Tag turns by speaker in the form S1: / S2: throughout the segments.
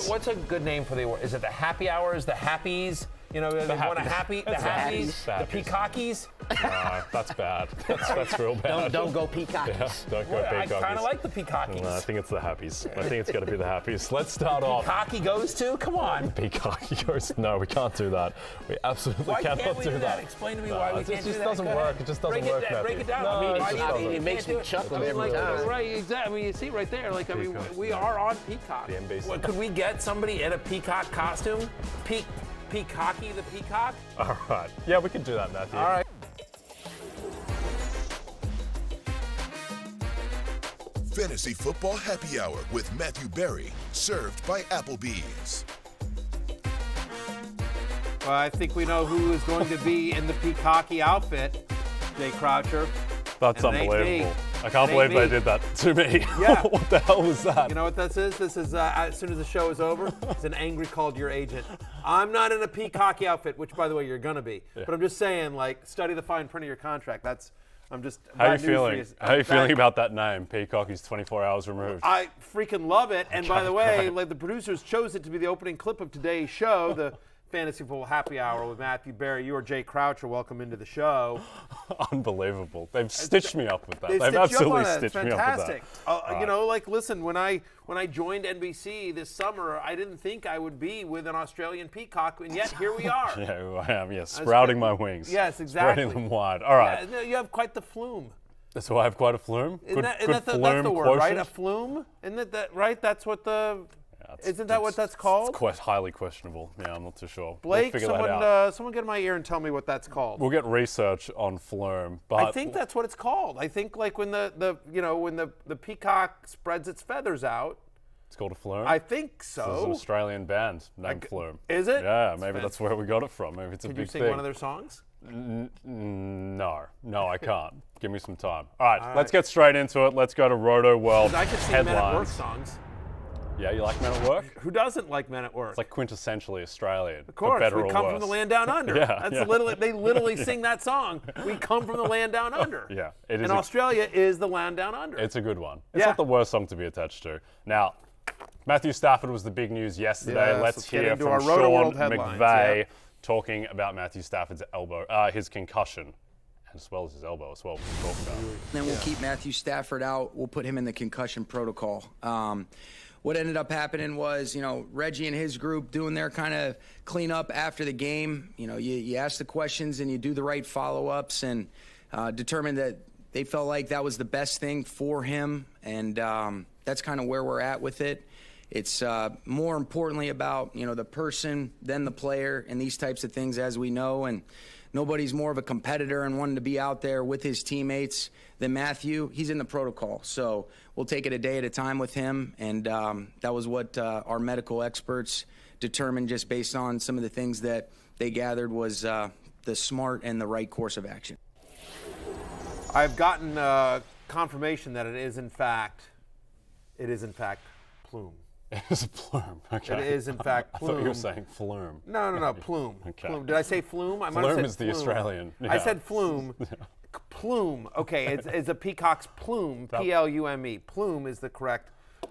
S1: What's a good name for the award? Is it the happy hours, the happies? You know, the happies, the peacockies?
S2: No, that's bad. That's real bad.
S3: Don't go peacockies.
S2: Yeah, don't go peacockies.
S1: I kind of like the peacockies.
S2: No, I think it's the happies. I think it's got to be the happies. Let's start off.
S1: Peacocky goes to? Come on.
S2: Peacocky goes. No, we can't do that. We absolutely cannot do that.
S1: Explain to me why we can't do that.
S2: It just doesn't work. It just doesn't work, Matthew.
S1: Break it down.
S2: No,
S3: it makes me chuckle every time.
S1: Right, exactly. I mean, you see right there. Like, I mean, we are on Peacock.
S2: The NBC.
S1: What, could we get somebody in a peacock costume? Peacocky the peacock?
S2: All right. Yeah, we can do that, Matthew.
S1: All right.
S4: Fantasy Football Happy Hour with Matthew Berry, served by Applebee's.
S1: Well, I think we know who is going to be in the peacocky outfit, Jay Croucher.
S2: That's unbelievable. I can't believe they did that to me.
S1: Yeah.
S2: What the hell was that?
S1: You know what this is? This is, as soon as the show is over, it's an angry call to your agent. I'm not in a peacocky outfit, which, by the way, you're going to be. Yeah. But I'm just saying, like, study the fine print of your contract. I'm just.
S2: How are you feeling? How are you feeling about that name? Peacocky's 24 hours removed.
S1: I freaking love it. And by the way, like, the producers chose it to be the opening clip of today's show, the Fantasy Football Happy Hour with Matthew Berry. You are Jay Croucher. Welcome into the show.
S2: Unbelievable. They've stitched me up with that. They've absolutely stitched me up with that.
S1: Fantastic. You know, like, listen, when I joined NBC this summer, I didn't think I would be with an Australian peacock, and yet here we are.
S2: Yeah, I am. Yes, sprouting my wings.
S1: Yes, exactly.
S2: Spreading them wide. All right.
S1: Yeah, you have quite the flume.
S2: So I have quite a flume.
S1: That's the word, right? A flume. Isn't that right? That's what the. Isn't that what that's called?
S2: It's highly questionable. Yeah, I'm not too sure.
S1: Blake, someone get in my ear and tell me what that's called.
S2: We'll get research on flume, but
S1: I think that's what it's called. I think like when the peacock spreads its feathers out.
S2: It's called a flume?
S1: I think so.
S2: There's an Australian band named Flume.
S1: Is it?
S2: Yeah, maybe that's where we got it from. Maybe it's a big thing.
S1: Can you sing one of their songs?
S2: No, I can't. Give me some time. All right, let's get straight into it. Let's go to Roto World
S1: I could sing
S2: headlines.
S1: Men at Work songs.
S2: Yeah, you like Men at Work?
S1: Who doesn't like Men at Work?
S2: It's like quintessentially Australian.
S1: Of course,
S2: better
S1: we
S2: or
S1: come
S2: worse.
S1: from the land down under. They literally sing that song. We come from the land down under.
S2: Yeah, it is.
S1: And Australia is the land down under.
S2: It's a good one. It's not the worst song to be attached to. Now, Matthew Stafford was the big news yesterday. Let's hear from Sean McVay talking about Matthew Stafford's his concussion, as well as his elbow as well. We'll talk about.
S5: Then we'll keep Matthew Stafford out. We'll put him in the concussion protocol. What ended up happening was, Reggie and his group doing their kind of cleanup after the game. You ask the questions and you do the right follow-ups and determine that they felt like that was the best thing for him. And that's kind of where we're at with it. It's more importantly about, the person than the player and these types of things, as we know. And nobody's more of a competitor and wanting to be out there with his teammates than Matthew. He's in the protocol, so we'll take it a day at a time with him. And that was what our medical experts determined, just based on some of the things that they gathered was the smart and the right course of action.
S1: I've gotten confirmation that it is in fact plume.
S2: It is a plume. Okay.
S1: It is in fact plume.
S2: I thought you were saying flume.
S1: No, plume.
S2: Okay.
S1: Plume. Did I say flume? I might
S2: flume
S1: have said
S2: is the
S1: flume.
S2: Australian. Yeah.
S1: I said flume. Plume. Okay, it's a peacock's plume. P-L-U-M-E. Plume is the correct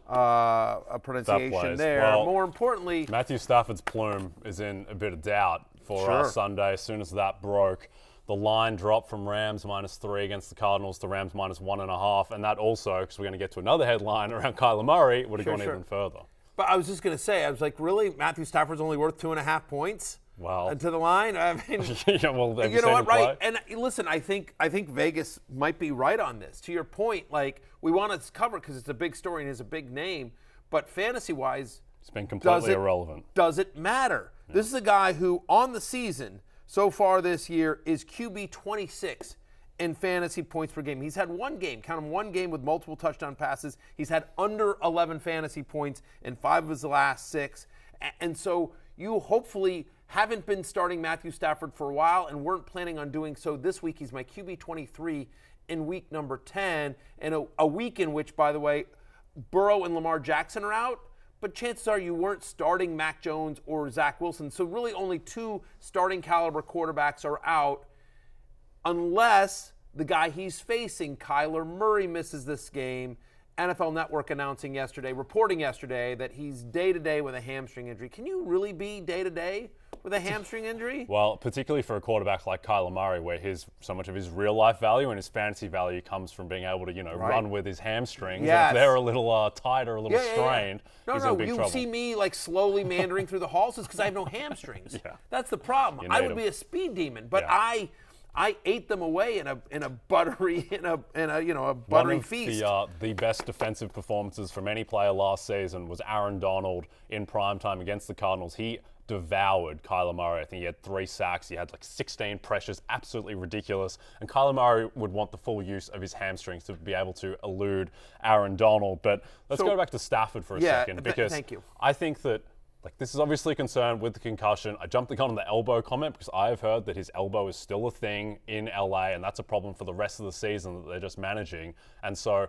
S1: pronunciation there.
S2: Well,
S1: more importantly,
S2: Matthew Stafford's plume is in a bit of doubt for Sunday. As soon as that broke, the line dropped from Rams -3 against the Cardinals to Rams -1.5, and that also, because we're going to get to another headline around Kyler Murray, would have gone even further.
S1: But I was just going to say, I was like, really? Matthew Stafford's only worth 2.5 points?
S2: Well,
S1: to the line? I mean,
S2: yeah, well,
S1: you know what, right? And listen, I think Vegas might be right on this. To your point, like, we want to cover because it's a big story and he's a big name, but fantasy-wise,
S2: it's been completely irrelevant.
S1: Does it matter? Yeah. This is a guy who, on the season, so far this year, is QB 26 in fantasy points per game. He's had one game, count him, one game with multiple touchdown passes. He's had under 11 fantasy points in 5 of his last 6. And so you hopefully haven't been starting Matthew Stafford for a while and weren't planning on doing so this week. He's my QB 23 in week number 10, and a week in which, by the way, Burrow and Lamar Jackson are out, but chances are you weren't starting Mac Jones or Zach Wilson. So really only 2 starting caliber quarterbacks are out unless the guy he's facing, Kyler Murray, misses this game. NFL Network reporting yesterday that he's day-to-day with a hamstring injury. Can you really be day-to-day with a hamstring injury?
S2: Well, particularly for a quarterback like Kyler Murray, where so much of his real-life value and his fantasy value comes from being able to, run with his hamstrings.
S1: Yes.
S2: If they're a little tight or a little strained, he's in big trouble.
S1: You see me like slowly meandering through the halls, it's because I have no hamstrings. That's the problem. I would be a speed demon, but I ate them away in a buttery feast.
S2: The best defensive performances from any player last season was Aaron Donald in primetime against the Cardinals. He devoured Kyler Murray. I think he had 3 sacks. He had like 16 pressures, absolutely ridiculous. And Kyler Murray would want the full use of his hamstrings to be able to elude Aaron Donald. But let's go back to Stafford for a second, because
S1: thank you.
S2: I think that this is obviously a concern with the concussion. I jumped the gun on the elbow comment because I have heard that his elbow is still a thing in LA, and that's a problem for the rest of the season that they're just managing. And so,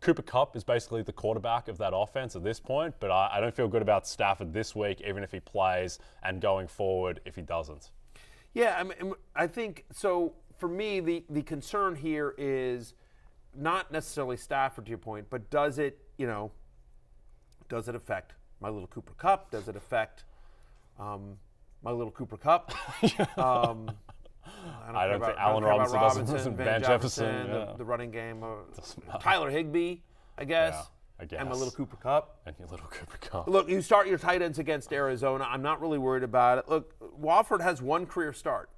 S2: Cooper Kupp is basically the quarterback of that offense at this point, but I don't feel good about Stafford this week, even if he plays, and going forward if he doesn't.
S1: Yeah, I think so. For me, the concern here is not necessarily Stafford, to your point, but does it affect my little Cooper Kupp? Does it affect my little Cooper Kupp?
S2: I don't think Allen Robinson doesn't. Van Jefferson,
S1: the running game. Tyler Higbee, I guess.
S2: Yeah, I guess.
S1: And my little Cooper Kupp.
S2: And your little Cooper Kupp.
S1: Look, you start your tight ends against Arizona. I'm not really worried about it. Look, Wofford has one career start.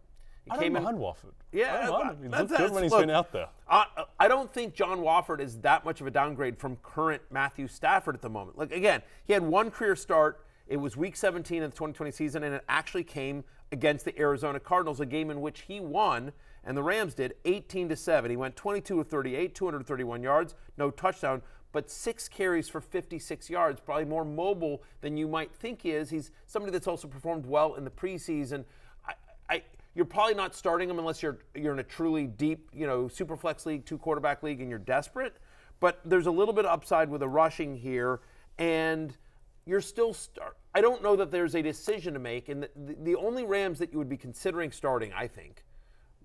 S2: I don't mind Wofford.
S1: Yeah,
S2: I don't mind him. He looked good when he's been out there.
S1: I don't think John Wofford is that much of a downgrade from current Matthew Stafford at the moment. Look, again, he had one career start. It was Week 17 of the 2020 season, and it actually came against the Arizona Cardinals, a game in which he won, and the Rams did, 18-7. He went 22 of 38, 231 yards, no touchdown, but 6 carries for 56 yards, probably more mobile than you might think he is. He's somebody that's also performed well in the preseason. You're probably not starting him unless you're in a truly deep, super flex league, 2-quarterback league, and you're desperate. But there's a little bit of upside with the rushing here, and you're still I don't know that there's a decision to make. And the only Rams that you would be considering starting, I think,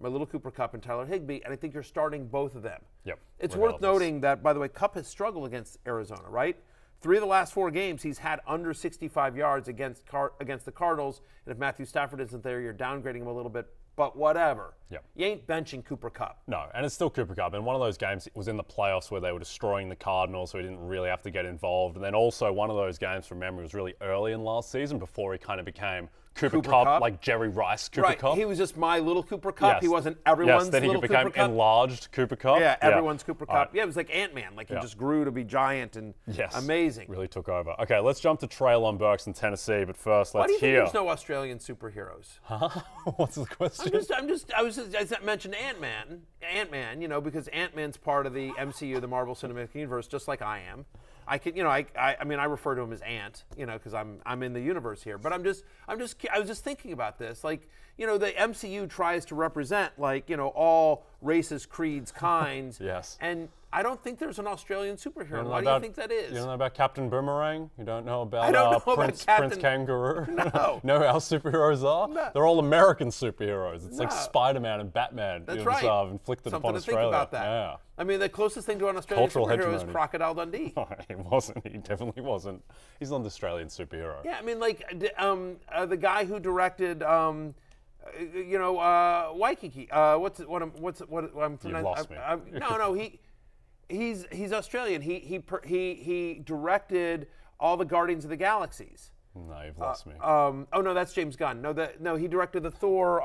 S1: my little Cooper Kupp and Tyler Higbee, and I think you're starting both of them.
S2: Yep.
S1: It's worth noting that, by the way, Kupp has struggled against Arizona, right? 3 of the last 4 games, he's had under 65 yards against the Cardinals. And if Matthew Stafford isn't there, you're downgrading him a little bit. But whatever.
S2: Yep.
S1: You ain't benching Cooper Kupp.
S2: No, and it's still Cooper Kupp. And one of those games was in the playoffs where they were destroying the Cardinals, so he didn't really have to get involved. And then also one of those games, from memory, was really early in last season before he kind of became Cooper Kupp, like Jerry Rice Cooper Kupp.
S1: He was just my little Cooper Kupp.
S2: Yes.
S1: He wasn't everyone's
S2: then
S1: little
S2: he became
S1: Cooper Kupp.
S2: enlarged Cooper Kupp.
S1: Yeah, everyone's Cooper Kupp.
S2: Right.
S1: Yeah, it was like Ant-Man. Like he just grew to be giant and amazing.
S2: Really took over. Okay, let's jump to Treylon Burks in Tennessee, but first
S1: Why
S2: let's
S1: do you think
S2: hear.
S1: there's no Australian superheroes?
S2: Huh? What's the question?
S1: I mentioned Ant-Man. Ant-Man, because Ant-Man's part of the MCU, the Marvel Cinematic Universe, just like I am. I refer to him as Ant, because I'm in the universe here. But I was just thinking about this. Like, the MCU tries to represent, all races, creeds, kinds.
S2: Yes.
S1: And I don't think there's an Australian superhero. Why do you think that is?
S2: You don't know about Captain Boomerang? You don't know about Prince Kangaroo?
S1: No.
S2: Know how superheroes are?
S1: No.
S2: They're all American superheroes. It's like Spider-Man and Batman.
S1: That's right.
S2: Inflicted
S1: Something
S2: upon
S1: to
S2: Australia.
S1: think about that.
S2: Yeah.
S1: The closest thing to an Australian
S2: Cultural
S1: superhero is
S2: hegemony.
S1: Crocodile Dundee.
S2: No, he wasn't. He definitely wasn't. He's not an Australian superhero.
S1: Yeah, the guy who directed, Waikiki.
S2: You've lost me.
S1: No, he's Australian. He directed all the Guardians of the Galaxies.
S2: No, you've lost me.
S1: No, that's James Gunn. No, he directed the Thor.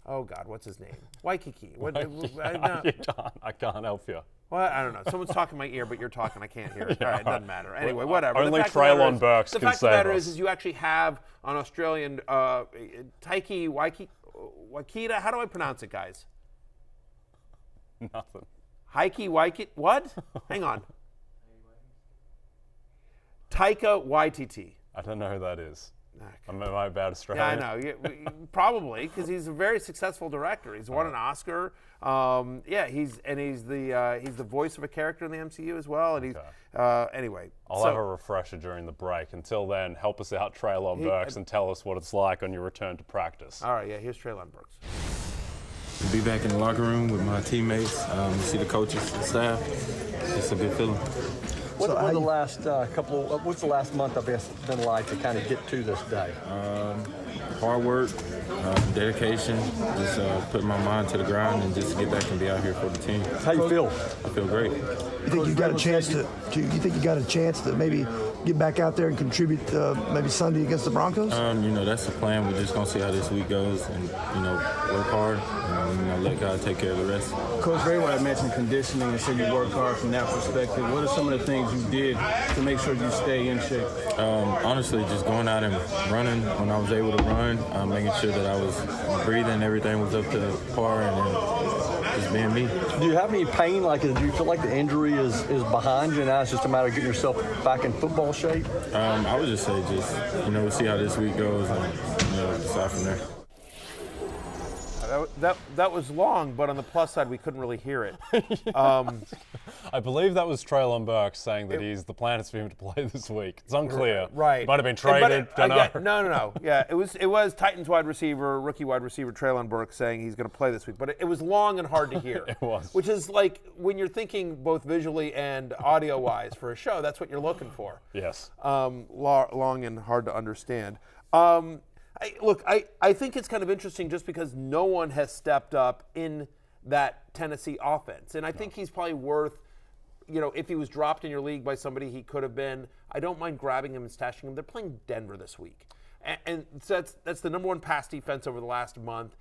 S1: Oh God, what's his name? Waikiki.
S2: I can't help you.
S1: Well, I don't know. Someone's talking in my ear, but you're talking. I can't hear it. All right, it doesn't matter. Anyway, whatever.
S2: Only Treylon Burks can save us.
S1: The fact of the matter is you actually have an Australian Taiki Waikita. How do I pronounce it, guys?
S2: Nothing.
S1: Heike Waikiki. What? Hang on. Taika Waititi.
S2: I don't know who that is. Am I about Australian?
S1: Yeah, I know. Probably, because he's a very successful director. He's won an Oscar. He's the voice of a character in the MCU as well. And anyway.
S2: I'll have a refresher during the break. Until then, help us out, Treylon Burks, and tell us what it's like on your return to practice.
S1: All right, here's Treylon Burks.
S6: to be back in the locker room with my teammates, see the coaches, the staff. It's a good feeling.
S7: What's the last month, I guess, been like to kind of get to this day?
S6: Hard work, dedication, just putting my mind to the grind and just get back and be out here for the team.
S7: How you feel?
S6: I feel great.
S8: You think you got a chance to maybe get back out there and contribute maybe Sunday against the Broncos?
S6: That's the plan. We're just gonna see how this week goes and work hard and let God take care of the rest.
S9: Coach Rayward had mentioned conditioning and said you work hard from that perspective. What are some of the things you did to make sure you stay in shape?
S6: Honestly, just going out and running when I was able to run, making sure that I was breathing, everything was up to par, and just being me.
S7: Do you have any pain? Do you feel like the injury is behind you now? It's just a matter of getting yourself back in football shape?
S6: I would just say we'll see how this week goes and decide from there.
S1: That was long, but on the plus side, we couldn't really hear it.
S2: I believe that was Treylon Burks saying that the plan is for him to play this week. It's unclear.
S1: Right.
S2: Might have been traded. Don't know.
S1: No. Yeah, it was Titans rookie wide receiver Treylon Burks saying he's going to play this week. But it was long and hard to hear.
S2: It was.
S1: Which is like when you're thinking both visually and audio-wise for a show, that's what you're looking for.
S2: Yes.
S1: Long and hard to understand. I think it's kind of interesting just because no one has stepped up in that Tennessee offense. And I think he's probably worth, if he was dropped in your league by somebody he could have been, I don't mind grabbing him and stashing him. They're playing Denver this week. And so that's the number one pass defense over the last month.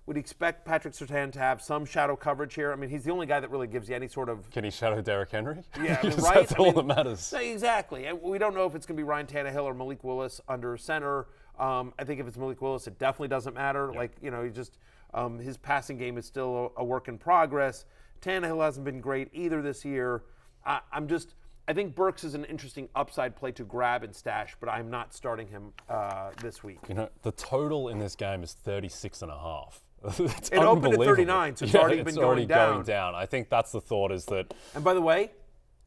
S1: We'd expect Patrick Surtain to have some shadow coverage here. I mean, he's the only guy that really gives you any sort of...
S2: Can he shadow Derrick Henry?
S1: Yeah, right?
S2: That's all that matters.
S1: Exactly. We don't know if it's going to be Ryan Tannehill or Malik Willis under center. I think if it's Malik Willis, it definitely doesn't matter. Yeah. His passing game is still a work in progress. Tannehill hasn't been great either this year. I think Burks is an interesting upside play to grab and stash, but I'm not starting him this week.
S2: The total in this game is 36.5.
S1: It opened at 39, so it's already been going down.
S2: I think that's the thought is that...
S1: And by the way,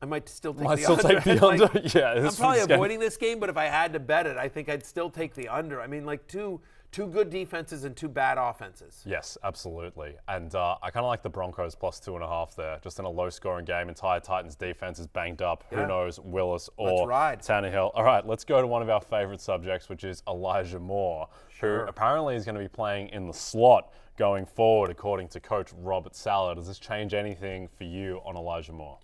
S1: I might still take the under.
S2: Take the under? Yeah.
S1: I'm probably avoiding this game, but if I had to bet it, I think I'd still take the under. I mean, two good defenses and two bad offenses.
S2: Yes, absolutely. And I kind of like the Broncos plus 2.5 there, just in a low-scoring game. Entire Titans defense is banged up. Yeah. Who knows, Willis or Tannehill. All right, let's go to one of our favorite subjects, which is Elijah Moore, who apparently is going to be playing in the slot going forward, according to Coach Robert Saleh. Does this change anything for you on Elijah Moore?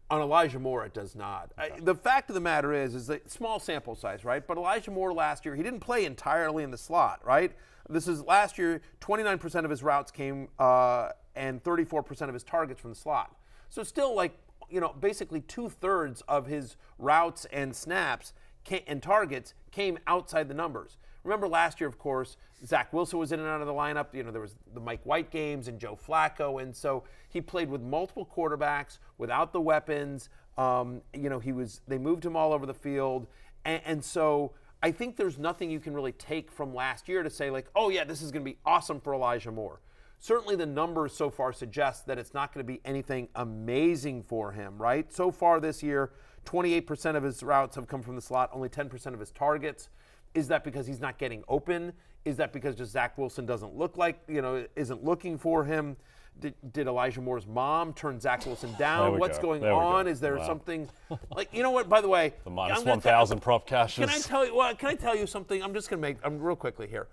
S1: On Elijah Moore, it does not. The fact of the matter is that small sample size, right? But Elijah Moore last year, he didn't play entirely in the slot, right? This is last year, 29% of his routes came and 34% of his targets from the slot. So still basically 2/3 of his routes and snaps and targets came outside the numbers. Remember last year, of course, Zach Wilson was in and out of the lineup. There was the Mike White games and Joe Flacco. And so he played with multiple quarterbacks without the weapons. They moved him all over the field. And so I think there's nothing you can really take from last year to say this is going to be awesome for Elijah Moore. Certainly the numbers so far suggest that it's not going to be anything amazing for him, right? So far this year, 28% of his routes have come from the slot, only 10% of his targets. Is that because he's not getting open? Is that because just Zach Wilson doesn't look isn't looking for him? Did Elijah Moore's mom turn Zach Wilson down? What's going on? Is there something what? By the way,
S2: the minus 1,000 prop cashes.
S1: Can I tell you something? I'm just going to make real quickly here.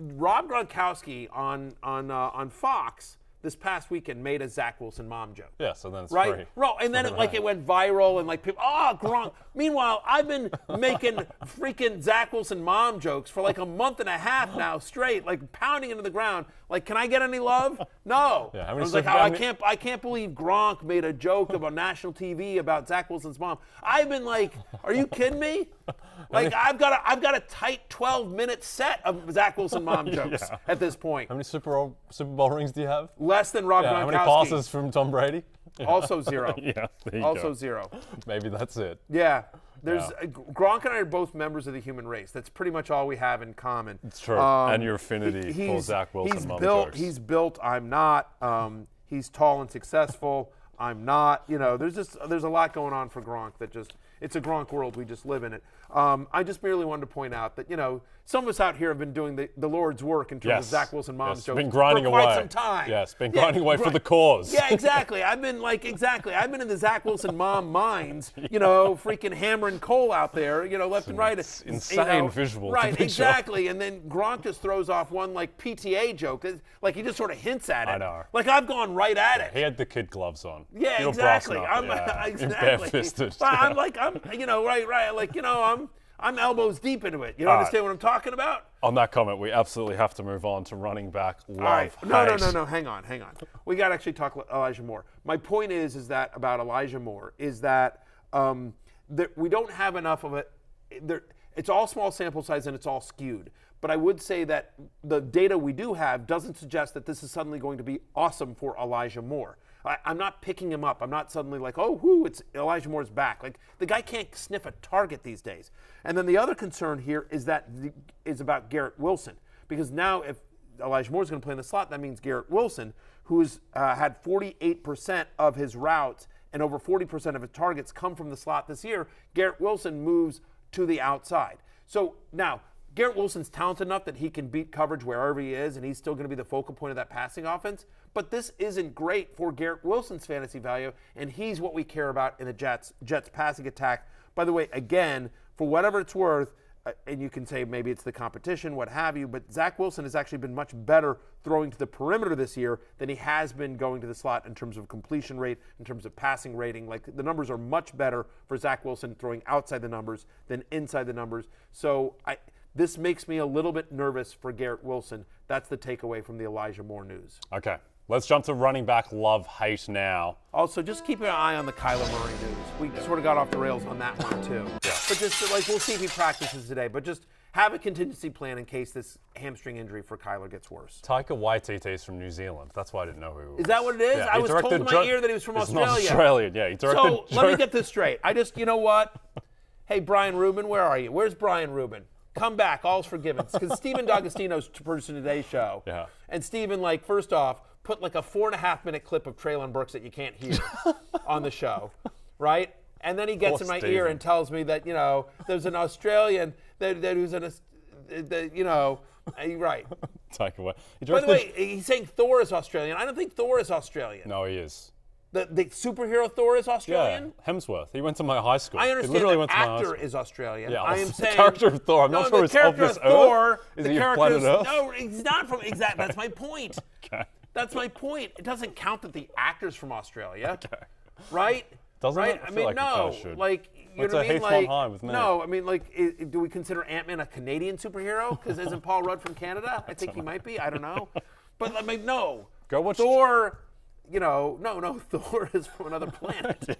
S1: Rob Gronkowski on Fox this past weekend made a Zach Wilson mom joke.
S2: Yeah, so then it's
S1: right?
S2: free.
S1: Right, and then it went viral and people, Gronk. Meanwhile, I've been making freaking Zach Wilson mom jokes for a month and a half now straight, pounding into the ground. Can I get any love? No.
S2: Yeah,
S1: I was I can't believe Gronk made a joke about national TV about Zach Wilson's mom. I've been are you kidding me? I've got a tight 12-minute set of Zach Wilson mom jokes at this point.
S2: How many Super Bowl rings do you have?
S1: Less than Rob Gronkowski.
S2: How many passes from Tom Brady?
S1: Also 0.
S2: Yeah, there you
S1: also
S2: go.
S1: 0.
S2: Maybe that's it.
S1: Yeah. Gronk and I are both members of the human race. That's pretty much all we have in common.
S2: It's true. And your affinity for Zach Wilson mom jokes.
S1: He's built. I'm not. He's tall and successful. I'm not. There's a lot going on for Gronk that it's a Gronk world. We just live in it. I just merely wanted to point out that, some of us out here have been doing the Lord's work in terms of Zach Wilson Mom's jokes
S2: been grinding
S1: for quite
S2: away.
S1: some time.
S2: Yes, been grinding away for the cause.
S1: Yeah, exactly. I've been in the Zach Wilson mom minds, freaking hammering coal out there, left and right.
S2: It's insane visual.
S1: Right, exactly. And then Gronk just throws off one PTA joke. Like he just sort of hints at it.
S2: I know.
S1: Like I've gone right at it.
S2: He had the kid gloves on.
S1: Yeah,
S2: You're
S1: exactly.
S2: exactly.
S1: Barefisted. I'm elbows deep into it. You understand what I'm talking about?
S2: On that comment, we absolutely have to move on to running back love.
S1: All right. No. Hang on. We got to actually talk Elijah Moore. My point is that about Elijah Moore is that we don't have enough of it. It's all small sample size and it's all skewed. But I would say that the data we do have doesn't suggest that this is suddenly going to be awesome for Elijah Moore. I'm not picking him up. I'm not suddenly like, it's Elijah Moore's back. Like, the guy can't sniff a target these days. And then the other concern here is about Garrett Wilson. Because now if Elijah Moore's going to play in the slot, that means Garrett Wilson, who's had 48% of his routes and over 40% of his targets come from the slot this year, Garrett Wilson moves to the outside. So now, Garrett Wilson's talented enough that he can beat coverage wherever he is, and he's still going to be the focal point of that passing offense. But this isn't great for Garrett Wilson's fantasy value, and he's what we care about in the Jets' passing attack. By the way, again, for whatever it's worth, and you can say maybe it's the competition, what have you, but Zach Wilson has actually been much better throwing to the perimeter this year than he has been going to the slot in terms of completion rate, in terms of passing rating. Like, the numbers are much better for Zach Wilson throwing outside the numbers than inside the numbers. So this makes me a little bit nervous for Garrett Wilson. That's the takeaway from the Elijah Moore news.
S2: Okay. Let's jump to running back love-hate now.
S1: Also, just keep an eye on the Kyler Murray news. We sort of got off the rails on that one, too. Yeah. But just, we'll see if he practices today. But just have a contingency plan in case this hamstring injury for Kyler gets worse.
S2: Taika Waititi is from New Zealand. That's why I didn't know who he was.
S1: Is that what it is?
S2: Yeah,
S1: I was told in my ear that he was from Australia.
S2: He's not Australian, yeah. He directed
S1: let me get this straight. You know what? Hey, Brian Rubin, where are you? Where's Brian Rubin? Come back. All's forgiven. Because Stephen D'Agostino's producing today's show. Yeah. And Stephen, first off, put a 4.5-minute clip of Treylon Burks that you can't hear on the show, right? And then he gets in my ear and tells me that, there's an Australian that who's right.
S2: Take away.
S1: By the way, he's saying Thor is Australian. I don't think Thor is Australian.
S2: No, he is.
S1: The superhero Thor is Australian?
S2: Yeah, Hemsworth. He went to my high school.
S1: I understand the actor is Australian.
S2: Yeah,
S1: I am
S2: the
S1: saying
S2: character of Thor. I'm not sure it's of this Earth. Is he of planet Earth?
S1: No, he's not from exactly. That's my point. Okay. That's my point. It doesn't count that the actor's from Australia. Okay. Right?
S2: Doesn't
S1: right?
S2: it? I mean, like
S1: no.
S2: It should.
S1: You know what I mean? No, I mean, do we consider Ant-Man a Canadian superhero? Because isn't Paul Rudd from Canada? I think he might be. I don't know. But no.
S2: Go watch
S1: Thor. No, Thor is from another planet.
S2: Yeah.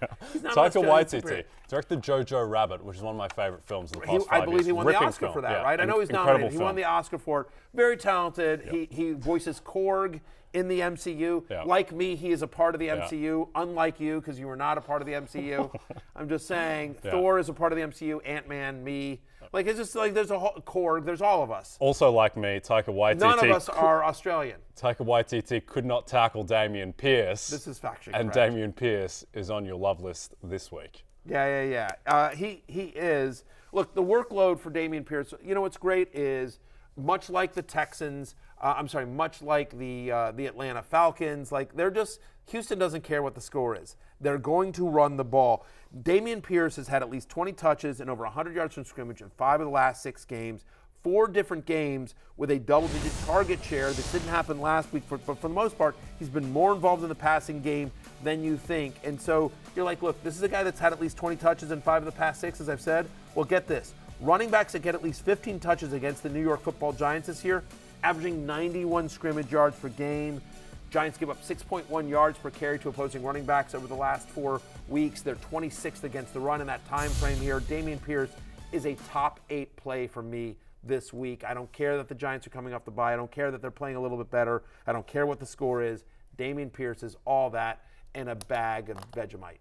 S2: Taika Waititi directed Jojo Rabbit, which is one of my favorite films in the past 5 years.
S1: I believe he won the Oscar for that, right? I know he's nominated. He won the Oscar for it. Very talented. Yeah. He voices Korg in the MCU. Yeah. Like me, he is a part of the MCU, unlike you, because you were not a part of the MCU. I'm just saying, Thor is a part of the MCU, Ant-Man, me. It's just there's a whole Korg, there's all of us.
S2: Also like me, Taika Waititi.
S1: None of us are Australian.
S2: Taika Waititi could not tackle Dameon Pierce.
S1: This is factually
S2: correct. And Dameon Pierce is on your love list this week.
S1: Yeah. He is. Look, the workload for Dameon Pierce, what's great is, much like the Texans, much like the Atlanta Falcons, Houston doesn't care what the score is. They're going to run the ball. Dameon Pierce has had at least 20 touches and over 100 yards from scrimmage in 5 of the last 6 games. 4 different games with a double-digit target share. This didn't happen last week, but for the most part, he's been more involved in the passing game than you think. And so you're like, look, this is a guy that's had at least 20 touches in 5 of the past 6, as I've said. Well, get this. Running backs that get at least 15 touches against the New York Football Giants this year, averaging 91 scrimmage yards per game. Giants give up 6.1 yards per carry to opposing running backs over the last 4 weeks. They're 26th against the run in that time frame here. Dameon Pierce is a top 8 play for me this week. I don't care that the Giants are coming off the bye. I don't care that they're playing a little bit better. I don't care what the score is. Dameon Pierce is all that and a bag of Vegemite.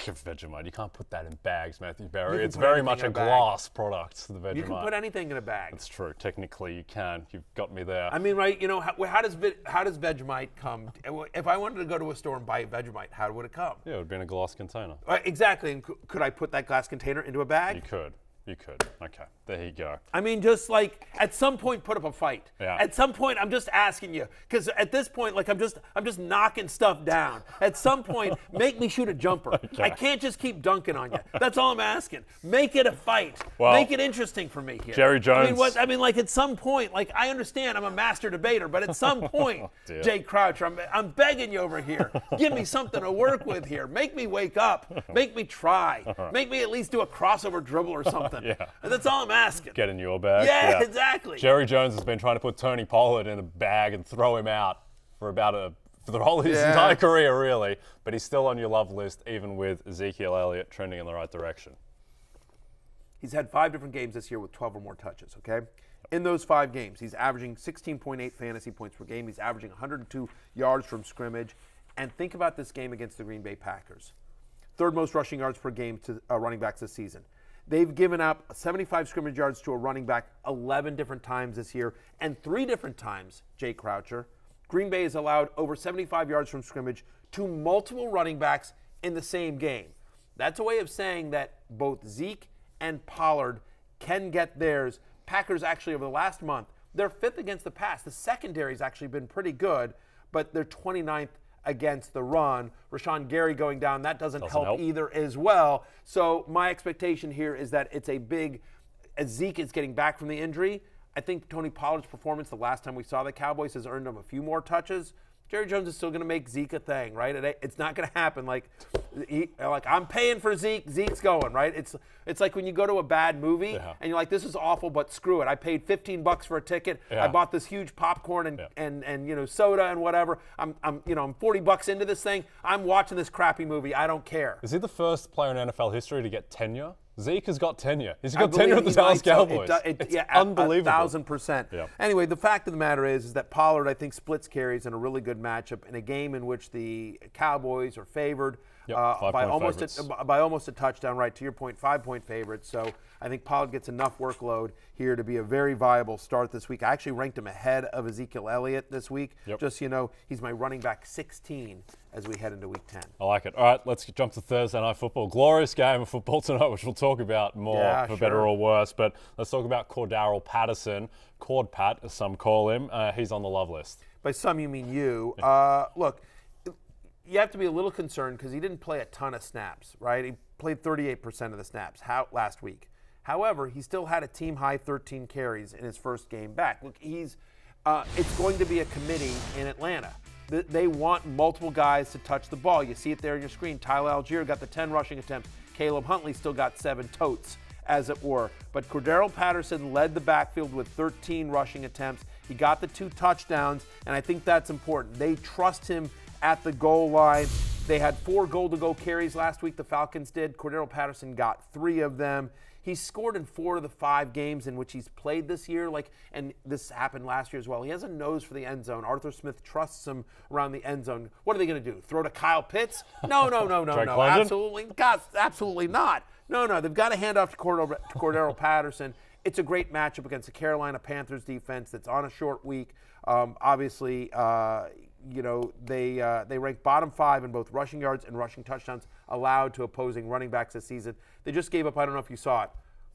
S2: bag of Vegemite. You can't put that in bags, Matthew Berry. It's very much a glass product, the Vegemite.
S1: You can put anything in a bag.
S2: That's true. Technically, you can. You've got me there.
S1: I mean, right, you know, how does Vegemite come? If I wanted to go to a store and buy Vegemite, how would it come?
S2: Yeah, it would be in a glass container.
S1: Exactly. And could I put that glass container into a bag?
S2: You could. You could. Okay, there you go.
S1: I mean, just like at some point, put up a fight.
S2: Yeah.
S1: At some point, I'm just asking you, because at this point, like I'm just knocking stuff down. At some point, make me shoot a jumper. Okay. I can't just keep dunking on you. That's all I'm asking. Make it a fight.
S2: Well,
S1: make it interesting for me here.
S2: Jerry Jones.
S1: I mean, like at some point, like I understand I'm a master debater, but at some point, Jay Croucher, I'm begging you over here. Give me something to work with here. Make me wake up. Make me try. Make me at least do a crossover dribble or something. Yeah. That's all I'm asking.
S2: Get in your bag.
S1: Yeah, exactly.
S2: Jerry Jones has been trying to put Tony Pollard in a bag and throw him out for the whole of his entire career, really. But he's still on your love list, even with Ezekiel Elliott trending in the right direction.
S1: He's had 5 different games this year with 12 or more touches, okay? In those 5 games, he's averaging 16.8 fantasy points per game. He's averaging 102 yards from scrimmage. And think about this game against the Green Bay Packers. 3rd most rushing yards per game to running backs this season. They've given up 75 scrimmage yards to a running back 11 different times this year, and 3 different times, Jay Croucher, Green Bay has allowed over 75 yards from scrimmage to multiple running backs in the same game. That's a way of saying that both Zeke and Pollard can get theirs. Packers actually over the last month, they're 5th against the pass. The secondary's actually been pretty good, but they're 29th against the run. Rashawn Gary going down, that doesn't help either as well. So my expectation here is that it's a big, as Zeke is getting back from the injury, I think Tony Pollard's performance the last time we saw the Cowboys has earned him a few more touches. Jerry Jones is still going to make Zeke a thing, right? It's not going to happen like I'm paying for Zeke, Zeke's going, right? It's like when you go to a bad movie and you're like, this is awful, but screw it. I paid $15 for a ticket. I bought this huge popcorn and you know, soda and whatever. I'm $40 into this thing. I'm watching this crappy movie. I don't care.
S2: Is he the first player in NFL history to get tenure? Zeke has got tenure. He's got tenure at the Dallas Cowboys. It's unbelievable.
S1: 1,000%. Yeah. Anyway, the fact of the matter is that Pollard, I think, splits carries in a really good matchup in a game in which the Cowboys are favored by almost a touchdown. Right, to your point, 5-point favorites. So I think Pollard gets enough workload here to be a very viable start this week. I actually ranked him ahead of Ezekiel Elliott this week. Just so you know, he's my running back 16 as we head into week 10.
S2: I like it. All right, let's jump to Thursday Night Football. Glorious game of football tonight, which we'll talk about more for better or worse. But let's talk about Cordarrelle Patterson, Cord Pat, as some call him. He's on the love list.
S1: By some, you mean you. Look, you have to be a little concerned because he didn't play a ton of snaps, right? He played 38% of the snaps last week. However, he still had a team-high 13 carries in his first game back. Look, it's going to be a committee in Atlanta. They want multiple guys to touch the ball. You see it there on your screen. Tyler Algier got the 10 rushing attempts. Caleb Huntley still got 7 totes, as it were. But Cordarrelle Patterson led the backfield with 13 rushing attempts. He got the 2 touchdowns, and I think that's important. They trust him at the goal line. They had 4 goal-to-go carries last week, the Falcons did. Cordarrelle Patterson got 3 of them. He's scored in 4 of the 5 games in which he's played this year, and this happened last year as well. He has a nose for the end zone. Arthur Smith trusts him around the end zone. What are they going to do? Throw to Kyle Pitts? No. Absolutely, God, absolutely not. No. They've got to hand off to Cordarrelle Patterson. It's a great matchup against the Carolina Panthers defense that's on a short week. Obviously, they rank bottom 5 in both rushing yards and rushing touchdowns allowed to opposing running backs this season. They just gave up, I don't know if you saw it,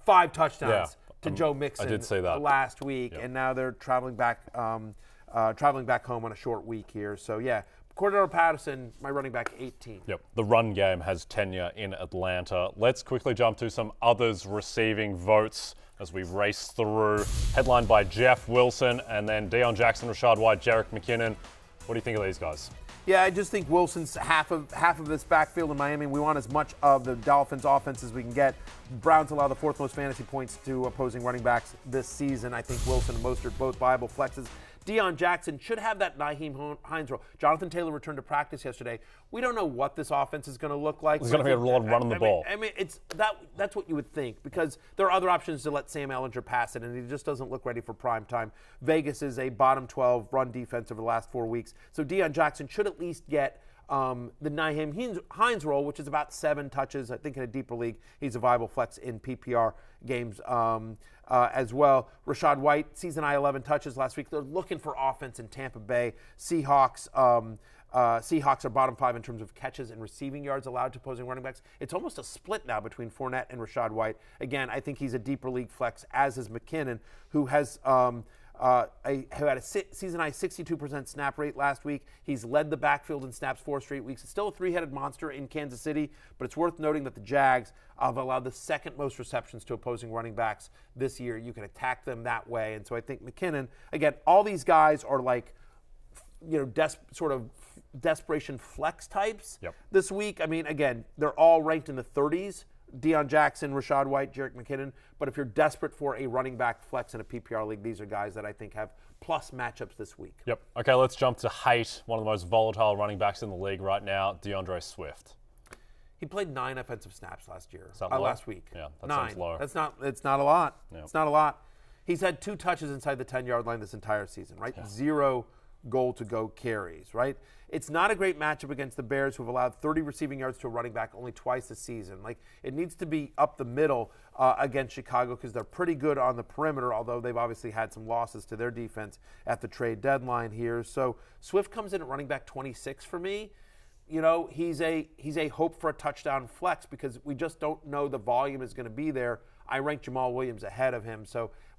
S1: 5 touchdowns to Joe Mixon.
S2: I did say that
S1: last week, and now they're traveling back home on a short week here. So Cordarrelle Patterson, my running back 18.
S2: Yep, the run game has tenure in Atlanta. Let's quickly jump to some others receiving votes as we race through. Headlined by Jeff Wilson and then Deion Jackson, Rashad White, Jerick McKinnon. What do you think of these guys?
S1: Yeah, I just think Wilson's half of this backfield in Miami. We want as much of the Dolphins' offense as we can get. Browns allow the 4th most fantasy points to opposing running backs this season. I think Wilson and Mostert both viable flexes. Deion Jackson should have that Nyheim Hines role. Jonathan Taylor returned to practice yesterday. We don't know what this offense is going to look like.
S2: There's going to be a lot of running the ball.
S1: I mean, that's what you would think, because there are other options to let Sam Ehlinger pass it, and he just doesn't look ready for prime time. Vegas is a bottom 12 run defense over the last 4 weeks. So Deion Jackson should at least get the Nyheim Hines role, which is about 7 touches. I think in a deeper league, he's a viable flex in PPR games as well. Rachaad White, season high 11 touches last week. They're looking for offense in Tampa Bay. Seahawks are bottom 5 in terms of catches and receiving yards allowed to opposing running backs. It's almost a split now between Fournette and Rachaad White. Again, I think he's a deeper league flex, as is McKinnon, who has who had a season-high 62% snap rate last week. He's led the backfield in snaps 4 straight weeks. It's still a 3-headed monster in Kansas City, but it's worth noting that the Jags have allowed the 2nd most receptions to opposing running backs this year. You can attack them that way. And so I think McKinnon, again, all these guys are like, sort of desperation flex types this week. I mean, again, they're all ranked in the 30s. Deion Jackson, Rachaad White, Jerick McKinnon. But if you're desperate for a running back flex in a PPR league, these are guys that I think have plus matchups this week.
S2: Yep. Okay, let's jump to Haight, one of the most volatile running backs in the league right now, DeAndre Swift.
S1: He played 9 offensive snaps last week.
S2: Yeah, that
S1: 9.
S2: sounds low.
S1: It's not a lot.
S2: Yep.
S1: It's not a lot. He's had 2 touches inside the 10-yard line this entire season, right?
S2: Yeah.
S1: 0 goal-to-go carries, right? It's not a great matchup against the Bears, who have allowed 30 receiving yards to a running back only twice this season. Like, it needs to be up the middle against Chicago, because they're pretty good on the perimeter, although they've obviously had some losses to their defense at the trade deadline here. So Swift comes in at running back 26 for me. He's a hope for a touchdown flex, because we just don't know the volume is going to be there. I rank Jamal Williams ahead of him,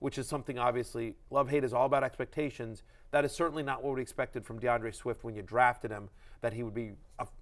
S1: which is something, obviously, love-hate is all about expectations. That is certainly not what we expected from DeAndre Swift when you drafted him, that he would be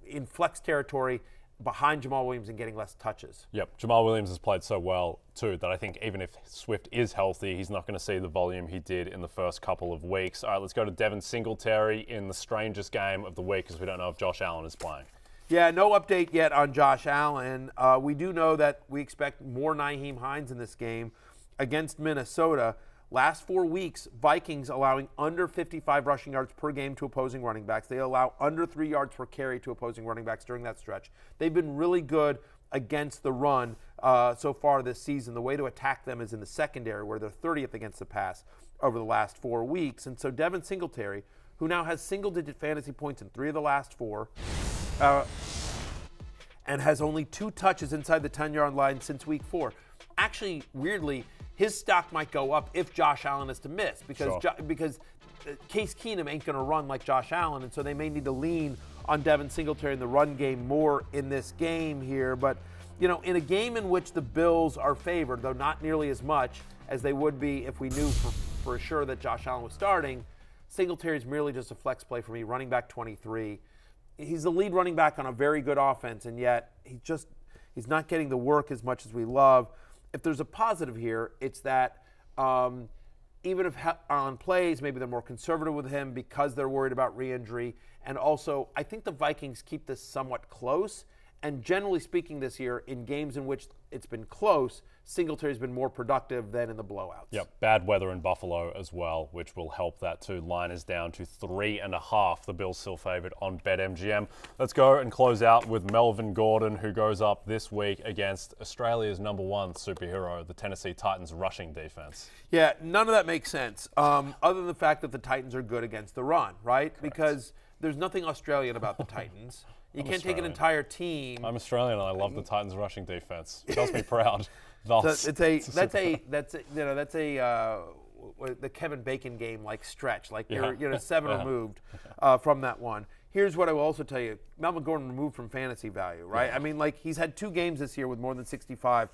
S1: in flex territory behind Jamal Williams and getting less touches.
S2: Yep, Jamal Williams has played so well, too, that I think even if Swift is healthy, he's not going to see the volume he did in the first couple of weeks. All right, let's go to Devin Singletary in the strangest game of the week, because we don't know if Josh Allen is playing.
S1: Yeah, no update yet on Josh Allen. We do know that we expect more Nyheim Hines in this game against Minnesota. Last 4 weeks, Vikings allowing under 55 rushing yards per game to opposing running backs. They allow under 3 yards per carry to opposing running backs during that stretch. They've been really good against the run so far this season. The way to attack them is in the secondary, where they're 30th against the pass over the last 4 weeks. And so Devin Singletary, who now has single-digit fantasy points in 3 of the last 4, and has only 2 touches inside the 10-yard line since week 4. Actually, weirdly, his stock might go up if Josh Allen is to miss, because Case Keenum ain't going to run like Josh Allen, and so they may need to lean on Devin Singletary in the run game more in this game here. But, in a game in which the Bills are favored, though not nearly as much as they would be if we knew for sure that Josh Allen was starting, Singletary is merely just a flex play for me, running back 23. He's the lead running back on a very good offense, and yet he's not getting the work as much as we love. If there's a positive here, it's that even if Allen plays, maybe they're more conservative with him because they're worried about re-injury. And also, I think the Vikings keep this somewhat close. And generally speaking this year, in games in which it's been close, Singletary's been more productive than in the blowouts.
S2: Yep, bad weather in Buffalo as well, which will help that too. Line is down to 3.5. The Bills still favored on BetMGM. Let's go and close out with Melvin Gordon, who goes up this week against Australia's #1 superhero, the Tennessee Titans rushing defense.
S1: Yeah, none of that makes sense, other than the fact that the Titans are good against the run, right? Correct. Because there's nothing Australian about the Titans. You can't take an entire team.
S2: I'm Australian and I love the Titans rushing defense. It does me proud.
S1: That's the Kevin Bacon game like stretch, like you're 7 removed from that one. Here's what I will also tell you: Melvin Gordon removed from fantasy value, right? Yeah. I mean, like, he's had 2 games this year with more than 55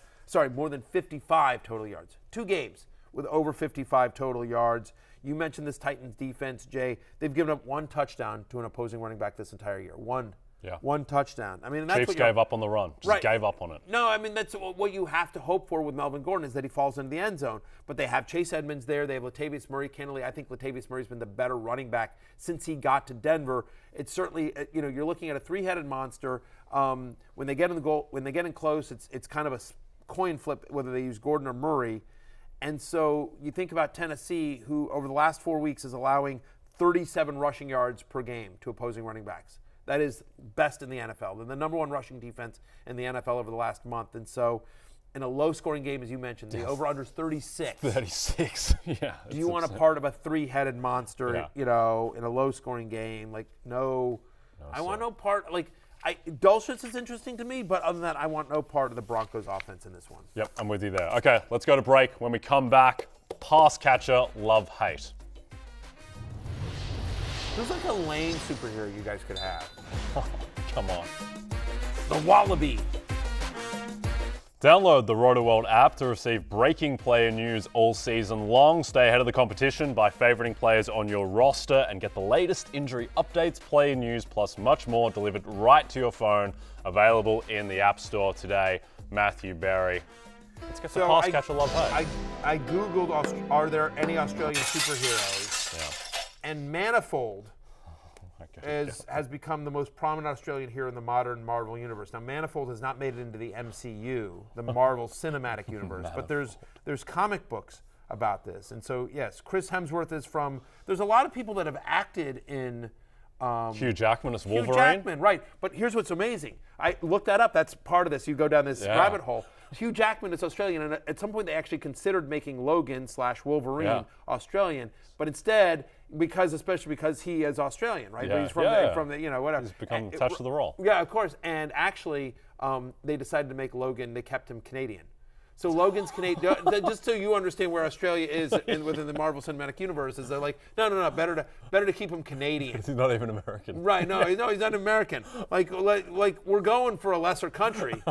S1: total yards. 2 games with over 55 total yards. You mentioned this Titans defense, Jay. They've given up 1 touchdown to an opposing running back this entire year. One touchdown. I mean, that's
S2: Chiefs gave up on the run. Gave up on it.
S1: No, I mean, that's what you have to hope for with Melvin Gordon, is that he falls into the end zone. But they have Chase Edmonds there. They have Latavius Murray. Candidly, I think Latavius Murray's been the better running back since he got to Denver. It's certainly, you're looking at a 3-headed monster. When they get in close, it's kind of a coin flip whether they use Gordon or Murray. And so you think about Tennessee, who over the last 4 weeks is allowing 37 rushing yards per game to opposing running backs. That is best in the NFL. They're the #1 rushing defense in the NFL over the last month. And so in a low-scoring game, as you mentioned, the over-under is 36.
S2: 36, yeah.
S1: Do you want a part of a 3-headed monster, in a low-scoring game? Like, no. I want no part. Dulcich is interesting to me, but other than that, I want no part of the Broncos offense in this one.
S2: Yep, I'm with you there. Okay, let's go to break. When we come back, pass catcher, love-hate.
S1: Who's like a lame superhero you guys could have?
S2: Come on.
S1: The Wallaby.
S2: Download the RotoWorld app to receive breaking player news all season long. Stay ahead of the competition by favoriting players on your roster and get the latest injury updates, player news, plus much more delivered right to your phone. Available in the App Store today. Matthew Berry. Let's get the pass catcher love hate.
S1: I Googled, are there any Australian superheroes?
S2: Yeah.
S1: And Manifold has become the most prominent Australian hero in the modern Marvel universe. Now, Manifold has not made it into the MCU, the Marvel Cinematic Universe, but there's comic books about this. And so, yes, Chris Hemsworth is from. There's a lot of people that have acted in.
S2: Hugh Jackman as Wolverine?
S1: Hugh Jackman, right. But here's what's amazing. I looked that up. That's part of this. You go down this rabbit hole. Hugh Jackman is Australian, and at some point they actually considered making Logan/Wolverine Australian, but instead, especially because he is Australian, right?
S2: Yeah.
S1: He's from the whatever.
S2: He's become attached to the role.
S1: Yeah, of course. And actually, they decided to make Logan. They kept him Canadian. So Logan's Canadian. Just so you understand where Australia is within the Marvel Cinematic Universe, is they're like, no, better to keep him Canadian.
S2: He's not even American.
S1: Right? No, he's not American. Like we're going for a lesser country.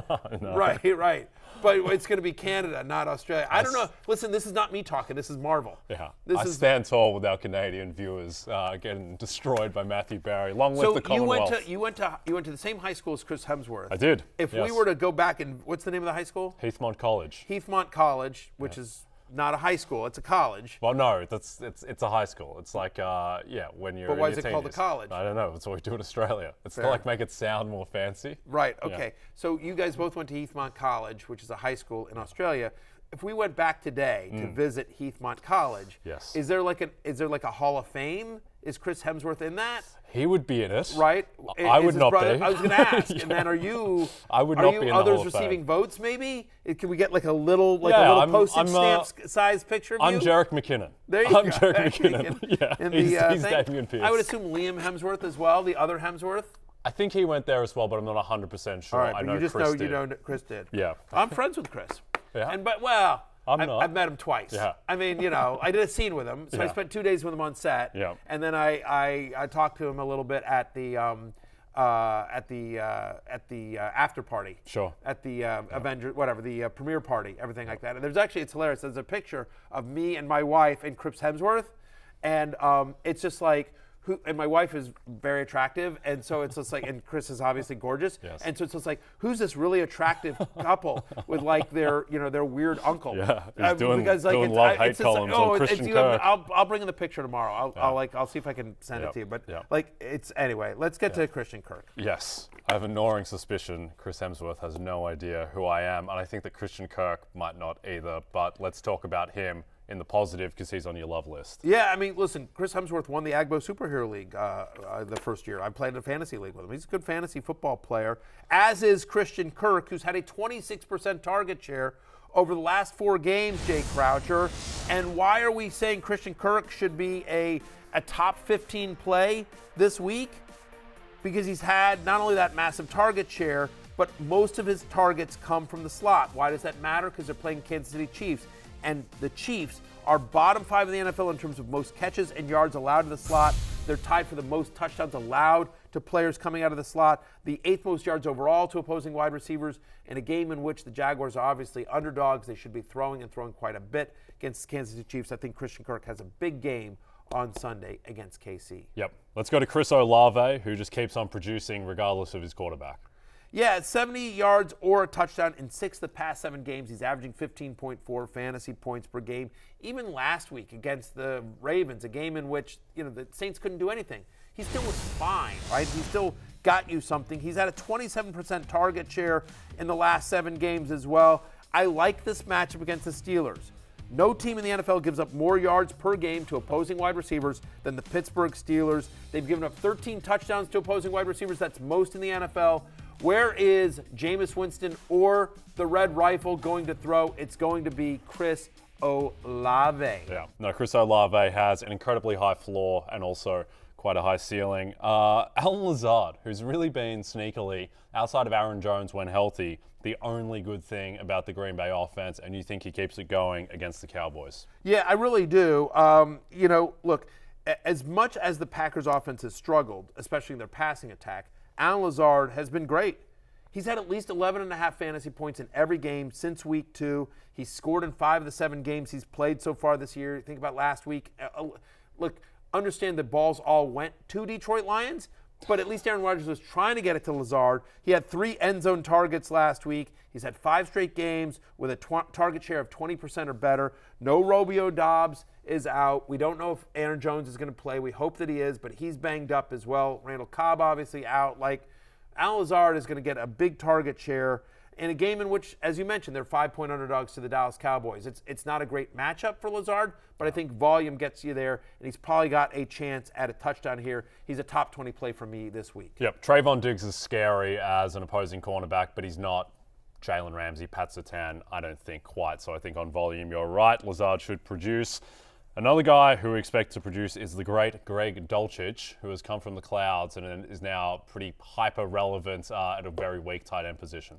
S2: No.
S1: Right. But it's going to be Canada, not Australia. I don't know. Listen, this is not me talking. This is Marvel.
S2: Yeah. I stand tall with our Canadian viewers getting destroyed by Matthew Barry. Long live the Commonwealth.
S1: So you went to the same high school as Chris Hemsworth.
S2: I did.
S1: If we were to go back and what's the name of the high school?
S2: Heathmont College.
S1: Heathmont College, which is not a high school. It's a college.
S2: Well, no, it's a high school. It's like when you're.
S1: But why
S2: in
S1: is
S2: your
S1: it called a college?
S2: I don't know. That's what we do in Australia. It's to make it sound more fancy.
S1: Right. Okay. So you guys both went to Heathmont College, which is a high school in Australia. If we went back today to visit Heathmont College,
S2: yes.
S1: Is there like a Hall of Fame? Is Chris Hemsworth in that?
S2: He would be in it.
S1: Right?
S2: I would not be.
S1: I was going to ask. Yeah. And then are you
S2: not be in the
S1: others
S2: Hall of
S1: receiving
S2: Fame.
S1: votes maybe? Can we get like a little postage stamp size picture of you?
S2: I'm Jarek McKinnon.
S1: There you go.
S2: I'm Jarek McKinnon. Yeah.
S1: And
S2: he's Damien Pierce.
S1: I would assume Liam Hemsworth as well, the other Hemsworth.
S2: I think he went there as well, but I'm not 100% sure.
S1: All right,
S2: I know
S1: you just
S2: Chris
S1: know
S2: did.
S1: you know Chris did.
S2: Yeah.
S1: I'm friends with Chris.
S2: Yeah.
S1: I've met him twice.
S2: Yeah.
S1: I mean, I did a scene with him, so I spent 2 days with him on set.
S2: Yeah.
S1: And then I talked to him a little bit at the after party.
S2: Sure.
S1: At the Avengers, whatever, the premiere party, everything like that. And it's hilarious. There's a picture of me and my wife and Chris Hemsworth, and it's just like. And my wife is very attractive, and so it's just like, and Chris is obviously gorgeous,
S2: yes.
S1: And so it's just like, who's this really attractive couple with like their weird uncle?
S2: Yeah, he's doing love-hate columns on Christian Kirk.
S1: I'll bring in the picture tomorrow. I'll see if I can send it to you. But anyway, let's get to Christian Kirk.
S2: Yes, I have a gnawing suspicion Chris Hemsworth has no idea who I am, and I think that Christian Kirk might not either. But let's talk about him in the positive because he's on your love list.
S1: Yeah, I mean, listen, Chris Hemsworth won the Agbo Superhero League the first year. I played in a fantasy league with him. He's a good fantasy football player, as is Christian Kirk, who's had a 26% target share over the last 4 games, Jay Croucher. And why are we saying Christian Kirk should be a top 15 play this week? Because he's had not only that massive target share, but most of his targets come from the slot. Why does that matter? Because they're playing Kansas City Chiefs. And the Chiefs are bottom 5 in the NFL in terms of most catches and yards allowed to the slot. They're tied for the most touchdowns allowed to players coming out of the slot, the 8th most yards overall to opposing wide receivers. In a game in which the Jaguars are obviously underdogs, they should be throwing quite a bit against the Kansas City Chiefs. I think Christian Kirk has a big game on Sunday against KC.
S2: Yep. Let's go to Chris Olave, who just keeps on producing regardless of his quarterback.
S1: Yeah, 70 yards or a touchdown in 6 of the past 7 games. He's averaging 15.4 fantasy points per game. Even last week against the Ravens, a game in which the Saints couldn't do anything, he still was fine, right? He still got you something. He's had a 27% target share in the last 7 games as well. I like this matchup against the Steelers. No team in the NFL gives up more yards per game to opposing wide receivers than the Pittsburgh Steelers. They've given up 13 touchdowns to opposing wide receivers. That's most in the NFL. Where is Jameis Winston or the Red Rifle going to throw? It's going to be Chris Olave.
S2: Yeah, no, Chris Olave has an incredibly high floor and also quite a high ceiling. Alan Lazard, who's really been sneakily, outside of Aaron Jones when healthy, the only good thing about the Green Bay offense, and you think he keeps it going against the Cowboys?
S1: Yeah, I really do. Look, as much as the Packers offense has struggled, especially in their passing attack, Alan Lazard has been great. He's had at least 11.5 fantasy points in every game since week 2. He's scored in 5 of the 7 games he's played so far this year. Think about last week. Look, understand the balls all went to Detroit Lions, but at least Aaron Rodgers was trying to get it to Lazard. He had 3 end zone targets last week. He's had 5 straight games with a target share of 20% or better. No Romeo Doubs is out. We don't know if Aaron Jones is going to play. We hope that he is, but he's banged up as well. Randall Cobb obviously out. Alan Lazard is going to get a big target share in a game in which, as you mentioned, they're 5-point underdogs to the Dallas Cowboys. It's not a great matchup for Lazard, but I think volume gets you there, and he's probably got a chance at a touchdown here. He's a top 20 play for me this week.
S2: Yep, Trayvon Diggs is scary as an opposing cornerback, but he's not Jalen Ramsey, Pat Surtain, I don't think quite. So I think on volume, you're right. Lazard should produce. Another guy who we expect to produce is the great Greg Dulcich, who has come from the clouds and is now pretty hyper-relevant at a very weak tight end position.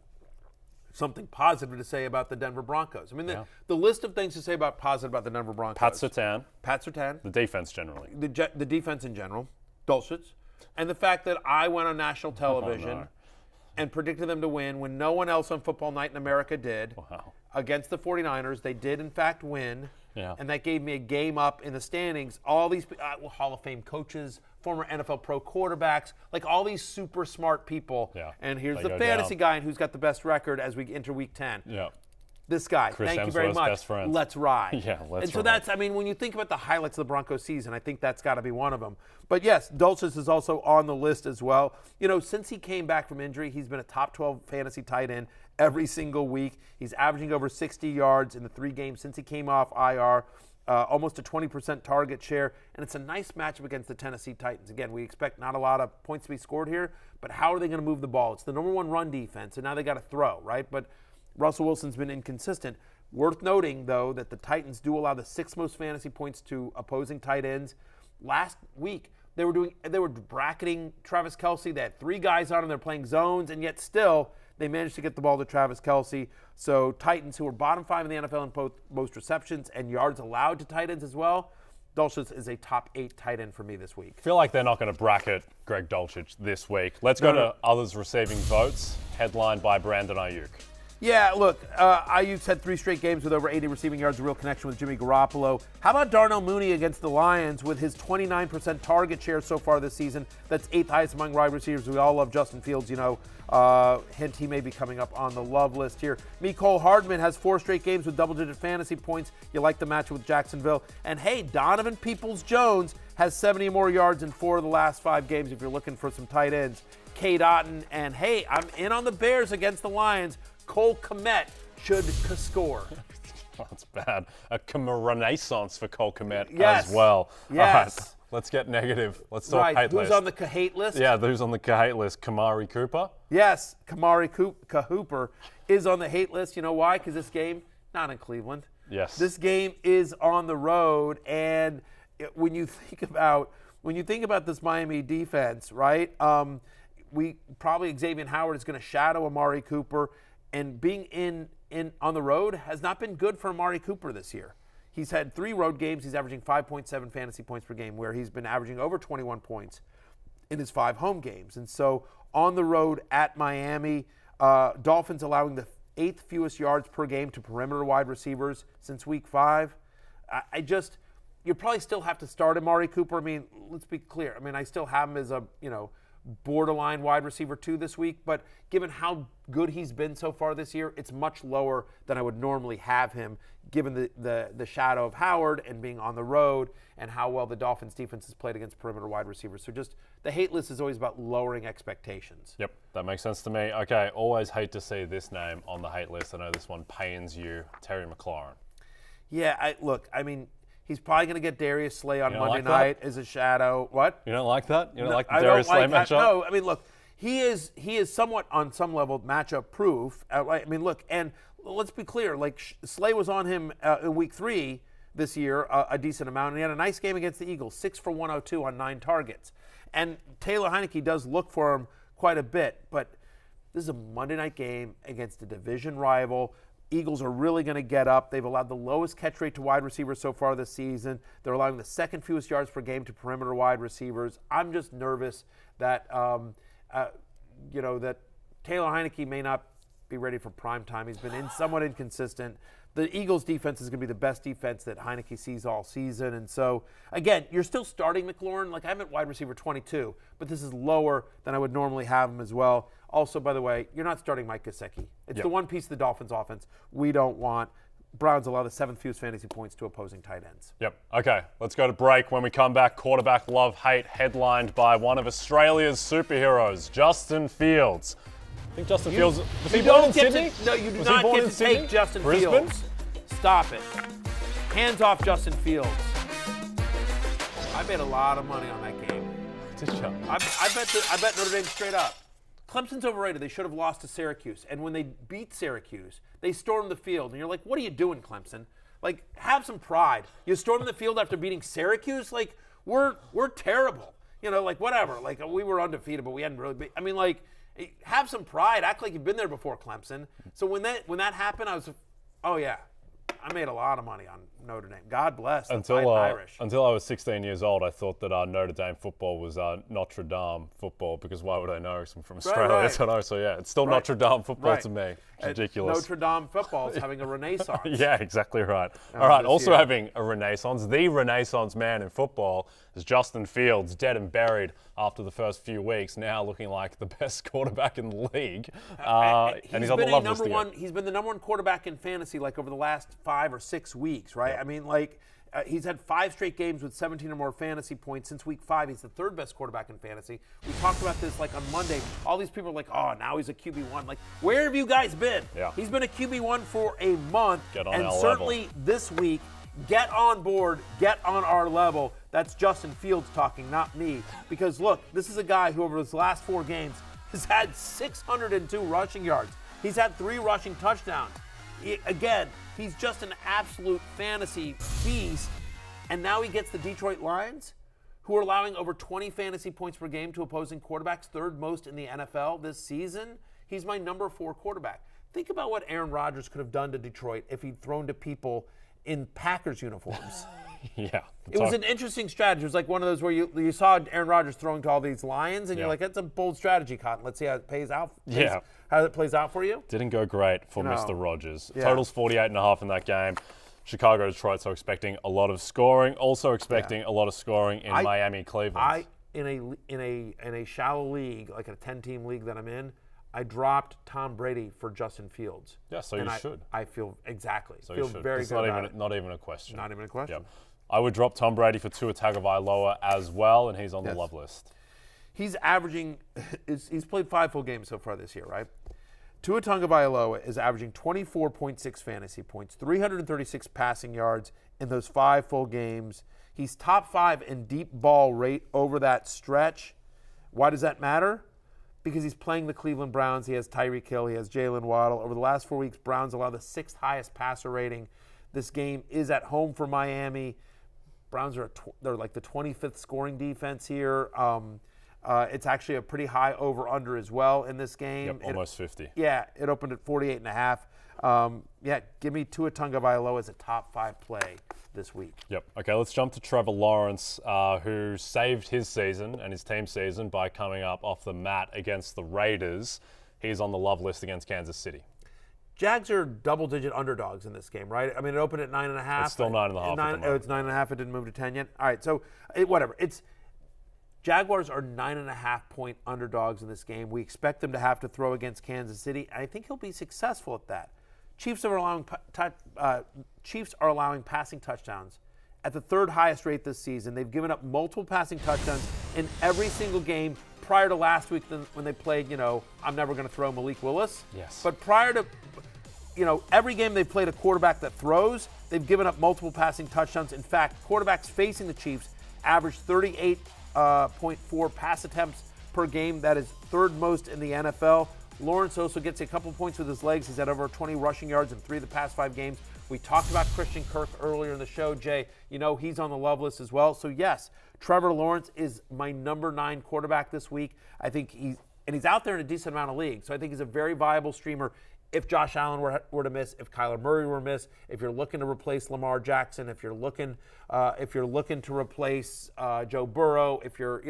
S1: Something positive to say about the Denver Broncos. I mean, the list of things to say positive about the Denver Broncos.
S2: Pat Surtain.
S1: The
S2: defense generally.
S1: The defense in general. Dulcich. And the fact that I went on national television and predicted them to win when no one else on Football Night in America did.
S2: Wow.
S1: Against the 49ers. They did, in fact, win.
S2: Yeah.
S1: And that gave me a game up in the standings. All these Hall of Fame coaches, former NFL pro quarterbacks, all these super smart people.
S2: Yeah.
S1: And here's the fantasy guy who's got the best record as we enter week 10.
S2: Yeah.
S1: This guy.
S2: Chris
S1: Thank you very
S2: Hemsworth's
S1: much.
S2: best friend.
S1: Let's ride.
S2: Yeah, let's
S1: And so
S2: ride.
S1: that's, when you think about the highlights of the Broncos season, I think that's got to be one of them. But yes, Dulcich is also on the list as well. Since he came back from injury, he's been a top 12 fantasy tight end every single week. He's averaging over 60 yards in the 3 games since he came off IR. Almost a 20% target share, and it's a nice matchup against the Tennessee Titans. Again, we expect not a lot of points to be scored here, but how are they going to move the ball? It's the number 1 run defense, and now they got to throw, right? But Russell Wilson's been inconsistent. Worth noting, though, that the Titans do allow the 6th most fantasy points to opposing tight ends. Last week, they were bracketing Travis Kelce. They had 3 guys on him. They're playing zones, and yet still they managed to get the ball to Travis Kelce. So Titans, who are bottom 5 in the NFL in both most receptions and yards allowed to tight ends as well, Dulcich is a top 8 tight end for me this week.
S2: I feel like they're not going to bracket Greg Dulcich this week. Let's go to others receiving votes, headlined by Brandon Ayuk.
S1: Yeah, look, Ayuk's had 3 straight games with over 80 receiving yards, a real connection with Jimmy Garoppolo. How about Darnell Mooney against the Lions with his 29% target share so far this season? That's 8th highest among wide receivers. We all love Justin Fields, hint he may be coming up on the love list here. Mecole Hardman has 4 straight games with double-digit fantasy points. You like the matchup with Jacksonville. And hey, Donovan Peoples-Jones has 70 or more yards in 4 of the last 5 games if you're looking for some tight ends. Cade Otton, and hey, I'm in on the Bears against the Lions. Cole Kmet should score.
S2: That's bad. A renaissance for Cole Kmet
S1: as
S2: well.
S1: Yes.
S2: All right, let's get negative. Let's talk hate list.
S1: Who's on the hate list?
S2: Yeah, who's on the hate list? Kamari Cooper?
S1: Yes, Kamari Cooper is on the hate list. You know why? Because this game, not in Cleveland.
S2: Yes.
S1: This game is on the road, and when you think about this Miami defense, right? Xavier Howard is going to shadow Amari Cooper, and being in on the road has not been good for Amari Cooper this year. He's had 3 road games. He's averaging 5.7 fantasy points per game, where he's been averaging over 21 points in his 5 home games. And so on the road at Miami, Dolphins allowing the 8th fewest yards per game to perimeter wide receivers since week 5. You probably still have to start Amari Cooper. Let's be clear. I still have him as a, borderline wide receiver 2 this week, but given how good he's been so far this year, it's much lower than I would normally have him, given the shadow of Howard and being on the road and how well the Dolphins defense has played against perimeter wide receivers. So just the hate list is always about lowering expectations.
S2: Yep, that makes sense to me. Okay, always hate to see this name on the hate list. I know this one pains you, Terry McLaurin.
S1: Yeah, he's probably going to get Darius Slay on Monday night as a shadow. What?
S2: You don't like that? You don't like the Darius Slay matchup?
S1: No, look, he is somewhat on some level matchup proof. And let's be clear. Slay was on him in week 3 this year, a decent amount. And he had a nice game against the Eagles, 6 for 102 on 9 targets. And Taylor Heineke does look for him quite a bit, but this is a Monday night game against a division rival. Eagles are really going to get up. They've allowed the lowest catch rate to wide receivers so far this season. They're allowing the second fewest yards per game to perimeter wide receivers. I'm just nervous that, that Taylor Heineke may not be ready for prime time. He's been somewhat inconsistent. The Eagles' defense is going to be the best defense that Heineke sees all season. And so, again, you're still starting McLaurin. Like, I'm at wide receiver 22, but this is lower than I would normally have him as well. Also, by the way, you're not starting Mike Gesicki. It's the one piece of the Dolphins' offense we don't want. Browns allow the 7th fewest fantasy points to opposing tight ends.
S2: Yep. Okay, let's go to break. When we come back, quarterback love-hate headlined by one of Australia's superheroes, Justin Fields. I think Justin Fields. Was he born in Sydney?
S1: No, you do not get to take Justin Fields. Stop it. Hands off Justin Fields. I bet a lot of money on that game.
S2: Did you?
S1: I bet Notre Dame straight up. Clemson's overrated. They should have lost to Syracuse. And when they beat Syracuse, they stormed the field. And you're like, what are you doing, Clemson? Like, have some pride. You stormed the field after beating Syracuse? Like, we're terrible. You know, like, whatever. Like, we were undefeated, but we hadn't really I mean, like, have some pride. Act like you've been there before, Clemson. So when that happened, I was, oh, yeah. I made a lot of money on Notre Dame. God bless.
S2: Until I was 16 years old, I thought that Notre Dame football was Notre Dame football, because why would I know? Because I'm from Australia.
S1: Right.
S2: So, so yeah, it's still Notre Dame football to me. It's ridiculous.
S1: Notre Dame football is having a renaissance.
S2: Yeah, exactly right. All right, also having a renaissance, the renaissance man in football is Justin Fields, dead and buried after the first few weeks, now looking like the best quarterback in the league. And he's on the love list again.
S1: He's been the number 1 quarterback in fantasy like over the last 5 or 6 weeks, right?
S2: Yeah.
S1: I mean, like, he's had 5 straight games with 17 or more fantasy points since week 5. He's the 3rd best quarterback in fantasy. We talked about this like on Monday. All these people are like, oh, now he's a QB1. Like, where have you guys been?
S2: Yeah.
S1: He's been a QB1 for a month.
S2: Get on
S1: and
S2: our
S1: certainly
S2: level.
S1: This week, get on board, get on our level. That's Justin Fields talking, not me. Because, look, this is a guy who over his last 4 games has had 602 rushing yards. He's had 3 rushing touchdowns. Again, he's just an absolute fantasy beast. And now he gets the Detroit Lions, who are allowing over 20 fantasy points per game to opposing quarterbacks, 3rd most in the NFL this season. He's my number 4 quarterback. Think about what Aaron Rodgers could have done to Detroit if he'd thrown to people in Packers uniforms.
S2: Yeah.
S1: It was an interesting strategy. It was like one of those where you saw Aaron Rodgers throwing to all these Lions, and you're like, that's a bold strategy, Cotton. Let's see how it pays out. How it plays out for you.
S2: Didn't go great for Mr. Rodgers. Totals 48.5 in that game. Chicago, Detroit, so expecting a lot of scoring. Also expecting a lot of scoring in Miami, Cleveland.
S1: In a shallow league, like a 10-team league that I'm in, I dropped Tom Brady for Justin Fields.
S2: Yeah, so you should.
S1: I feel exactly.
S2: So
S1: feel
S2: you should.
S1: very
S2: it's
S1: good
S2: not even a question.
S1: Not even a question.
S2: Yep. I would drop Tom Brady for Tua Tagovailoa as well, and he's on the love list.
S1: He's averaging. He's played 5 full games so far this year, right? Tua Tagovailoa is averaging 24.6 fantasy points, 336 passing yards in those 5 full games. He's top 5 in deep ball rate over that stretch. Why does that matter? Because he's playing the Cleveland Browns. He has Tyreek Hill. He has Jalen Waddle. Over the last 4 weeks, Browns allow the 6th highest passer rating. This game is at home for Miami. Browns are they're like the 25th scoring defense here. It's actually a pretty high over-under as well in this game.
S2: Yep, almost 50.
S1: Yeah, it opened at 48.5. Give me Tua Tagovailoa as a top 5 play this week.
S2: Yep. Okay, let's jump to Trevor Lawrence, who saved his season and his team's season by coming up off the mat against the Raiders. He's on the love list against Kansas City.
S1: Jags are double-digit underdogs in this game, right? I mean, it opened at 9.5.
S2: It's still 9.5.
S1: It's 9.5. It didn't move to 10 yet. All right, so whatever. Jaguars are 9.5-point underdogs in this game. We expect them to have to throw against Kansas City, and I think he'll be successful at that. Chiefs are allowing passing touchdowns at the 3rd highest rate this season. They've given up multiple passing touchdowns in every single game prior to last week when they played, I'm never going to throw Malik Willis.
S2: Yes.
S1: But prior to, every game they've played a quarterback that throws, they've given up multiple passing touchdowns. In fact, quarterbacks facing the Chiefs average 38.4 pass attempts per game. That is 3rd most in the NFL. Lawrence also gets a couple points with his legs. He's had over 20 rushing yards in 3 of the past 5 games. We talked about Christian Kirk earlier in the show, Jay. You know, he's on the love list as well. So, yes, Trevor Lawrence is my number 9 quarterback this week. I think he's out there in a decent amount of leagues. So I think he's a very viable streamer if Josh Allen were to miss, if Kyler Murray were to miss, if you're looking to replace Lamar Jackson, if you're looking to replace Joe Burrow, if you're,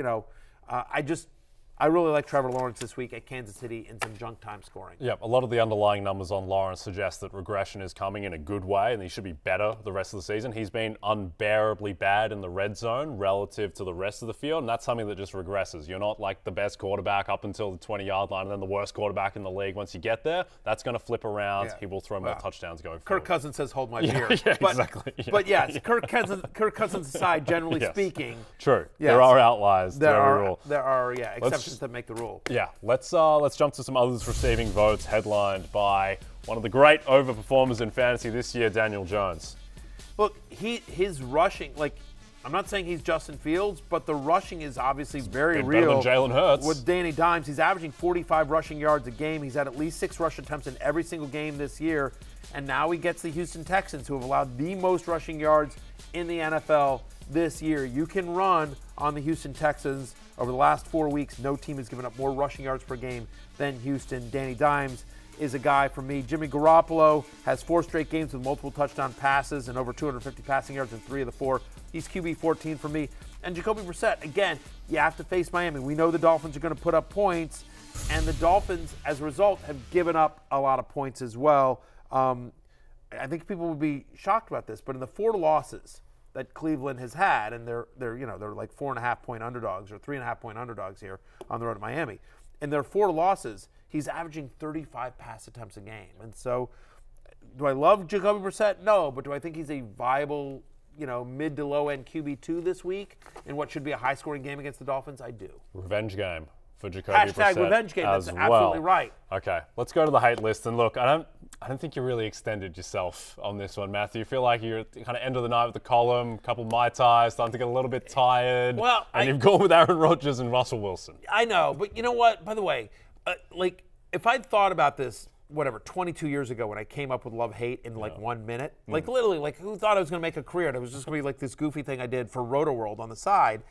S1: I really like Trevor Lawrence this week at Kansas City in some junk time scoring.
S2: Yeah, a lot of the underlying numbers on Lawrence suggest that regression is coming in a good way and he should be better the rest of the season. He's been unbearably bad in the red zone relative to the rest of the field, and that's something that just regresses. You're not like the best quarterback up until the 20-yard line and then the worst quarterback in the league. Once you get there, that's going to flip around. Yeah. He will throw more touchdowns going forward.
S1: Kirk Cousins says, hold my beer.
S2: Yeah, exactly. Yeah.
S1: But yes, Kirk Cousins aside, generally speaking.
S2: True.
S1: Yes,
S2: there are outliers to every rule.
S1: There are exceptions that make the rule.
S2: Yeah, let's jump to some others receiving votes, headlined by one of the great overperformers in fantasy this year, Daniel Jones.
S1: Look, his rushing, I'm not saying he's Justin Fields, but the rushing is obviously very real.
S2: Better than Jalen Hurts.
S1: With Danny Dimes, he's averaging 45 rushing yards a game. He's had at least 6 rush attempts in every single game this year, and now he gets the Houston Texans, who have allowed the most rushing yards in the NFL this year. You can run on the Houston Texans. Over the last 4 weeks, no team has given up more rushing yards per game than Houston. Danny Dimes is a guy for me. Jimmy Garoppolo has 4 straight games with multiple touchdown passes and over 250 passing yards in 3 of the 4. He's QB 14 for me. And Jacoby Brissett, again, you have to face Miami. We know the Dolphins are going to put up points, and the Dolphins, as a result, have given up a lot of points as well. I think people would be shocked about this, but in the 4 losses that Cleveland has had, and they're like 4.5-point underdogs or 3.5-point underdogs here on the road to Miami. In their 4 losses, he's averaging 35 pass attempts a game. And so, do I love Jacoby Brissett? No, but do I think he's a viable, mid to low end QB2 this week in what should be a high scoring game against the Dolphins? I do.
S2: Revenge game for Jacoby Brissett.
S1: Revenge game. That's absolutely right.
S2: Okay, let's go to the hate list. And look, I don't think you really extended yourself on this one, Matthew. You feel like you're at the kind of end of the night with the column, a couple Mai Tais, starting to get a little bit tired.
S1: Well,
S2: you've gone with Aaron Rodgers and Russell Wilson.
S1: I know, but you know what? By the way, if I'd thought about this, 22 years ago when I came up with love-hate in 1 minute, literally, who thought I was going to make a career? It was just going to be this goofy thing I did for Roto-World on the side.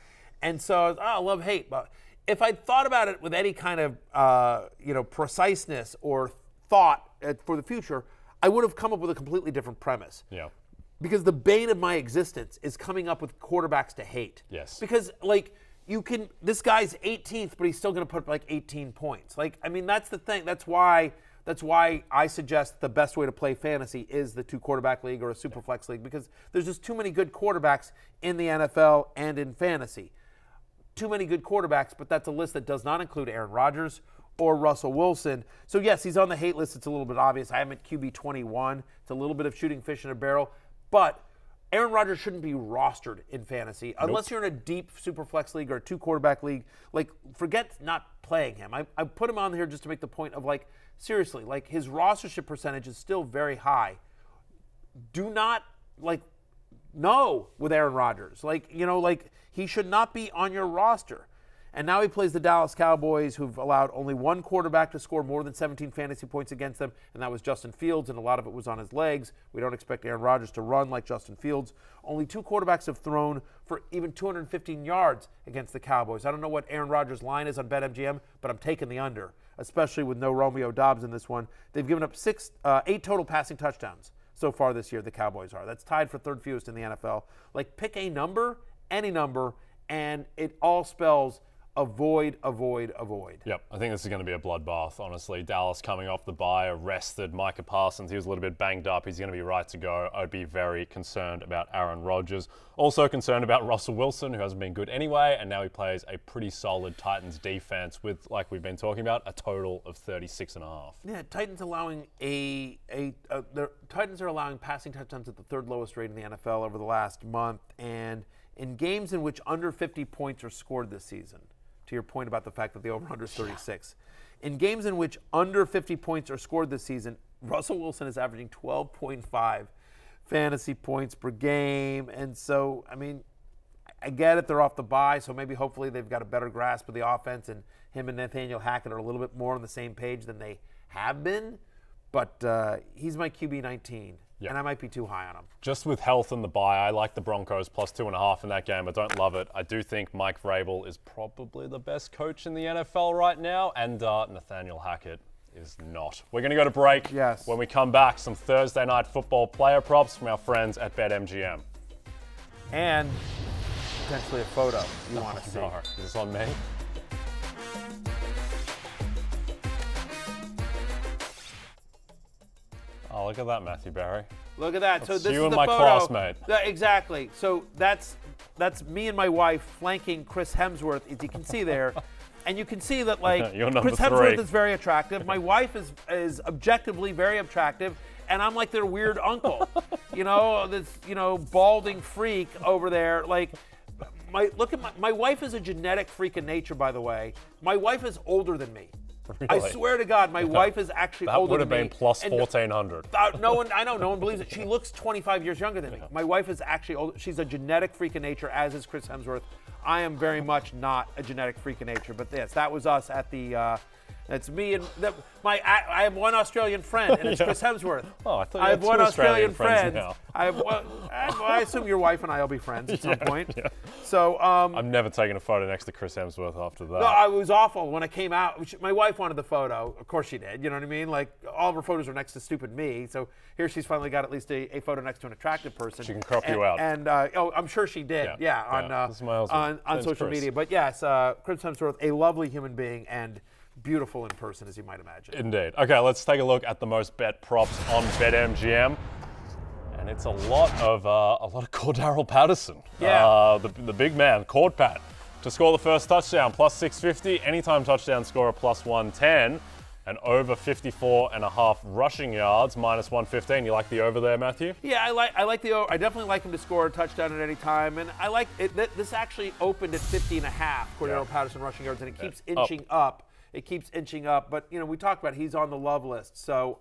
S1: And so, love-hate. But if I'd thought about it with any kind of, preciseness or thought for the future, I would have come up with a completely different premise.
S2: Yeah.
S1: Because the bane of my existence is coming up with quarterbacks to hate.
S2: Yes.
S1: Because, this guy's 18th, but he's still going to put up 18 points. That's the thing. That's why I suggest the best way to play fantasy is the 2-quarterback league or a super flex league, because there's just too many good quarterbacks in the NFL and in fantasy. Too many good quarterbacks, but that's a list that does not include Aaron Rodgers or Russell Wilson. So, yes, he's on the hate list. It's a little bit obvious. I am at QB 21. It's a little bit of shooting fish in a barrel. But Aaron Rodgers shouldn't be rostered in fantasy unless you're in a deep super flex league or a 2-quarterback league. Forget not playing him. I put him on here just to make the point of, seriously, his rostership percentage is still very high. Do not, no with Aaron Rodgers. He should not be on your roster. And now he plays the Dallas Cowboys, who've allowed only 1 quarterback to score more than 17 fantasy points against them, and that was Justin Fields, and a lot of it was on his legs. We don't expect Aaron Rodgers to run like Justin Fields. Only 2 quarterbacks have thrown for even 215 yards against the Cowboys. I don't know what Aaron Rodgers' line is on BetMGM, but I'm taking the under, especially with no Romeo Doubs in this one. They've given up 8 total passing touchdowns so far this year, the Cowboys are. That's tied for 3rd fewest in the NFL. Pick a number, any number, and it all spells avoid.
S2: Yep, I think this is going to be a bloodbath, honestly. Dallas coming off the bye, arrested Micah Parsons. He was a little bit banged up. He's going to be right to go. I'd be very concerned about Aaron Rodgers. Also concerned about Russell Wilson, who hasn't been good anyway, and now he plays a pretty solid Titans defense with, like we've been talking about, a total of 36.5.
S1: Yeah, Titans allowing Titans are allowing passing touchdowns at the 3rd lowest rate in the NFL over the last month, and in games in which under 50 points are scored this season, to your point about the fact that the over-under is 36. In games in which under 50 points are scored this season, Russell Wilson is averaging 12.5 fantasy points per game. And so, I get it, they're off the bye, so maybe hopefully they've got a better grasp of the offense, and him and Nathaniel Hackett are a little bit more on the same page than they have been. But he's my QB 19, and I might be too high on him.
S2: Just with health and the bye, I like the Broncos plus 2.5 in that game. I don't love it. I do think Mike Vrabel is probably the best coach in the NFL right now, and Nathaniel Hackett is not. We're going to go to break.
S1: Yes.
S2: When we come back, some Thursday night football player props from our friends at BetMGM.
S1: And potentially a photo you want to see.
S2: No. Is this on me? Oh, look at that, Matthew Berry.
S1: Look at that. So this
S2: you
S1: is
S2: and
S1: the
S2: my
S1: photo.
S2: classmate.
S1: Exactly. So that's me and my wife flanking Chris Hemsworth, as you can see there. And you can see that, like, Chris Hemsworth is very attractive. My wife is objectively very attractive, and I'm like their weird uncle. This balding freak over there. Like, my wife is a genetic freak of nature, by the way. My wife is older than me.
S2: Really?
S1: I swear to God, my wife is actually older than me.
S2: That would have been plus 1,400.
S1: I know, no one believes it. She looks 25 years younger than me. My wife is actually older. She's a genetic freak of nature, as is Chris Hemsworth. I am very much not a genetic freak of nature, but yes, that was us at the. It's me and I have one Australian friend, and it's Chris Hemsworth.
S2: Oh, I thought you
S1: I
S2: had
S1: have one
S2: two
S1: Australian
S2: friends
S1: friend.
S2: now.
S1: I assume your wife and I will be friends at some point.
S2: Yeah.
S1: So
S2: I'm never taking a photo next to Chris Hemsworth after that.
S1: No, it was awful when I came out. My wife wanted the photo. Of course she did. You know what I mean? Like, all of her photos are next to stupid me. So here she's finally got at least a photo next to an attractive person.
S2: She can crop you out.
S1: And I'm sure she did. On social media. But yes, Chris Hemsworth, a lovely human being and beautiful in person, as you might imagine.
S2: Indeed. Okay, let's take a look at the most bet props on BetMGM. And it's a lot of Cordarrelle Patterson.
S1: Yeah.
S2: The big man, Cord Pat, to score the first touchdown, plus 650. Anytime touchdown scorer, plus 110. And over 54.5 rushing yards, minus 115. You like the over there, Matthew?
S1: Yeah, I like the over. I definitely like him to score a touchdown at any time. And I like it. This actually opened at 50.5, Cordarrelle Patterson rushing yards, and it keeps inching up. It keeps inching up, but we talked about he's on the love list. So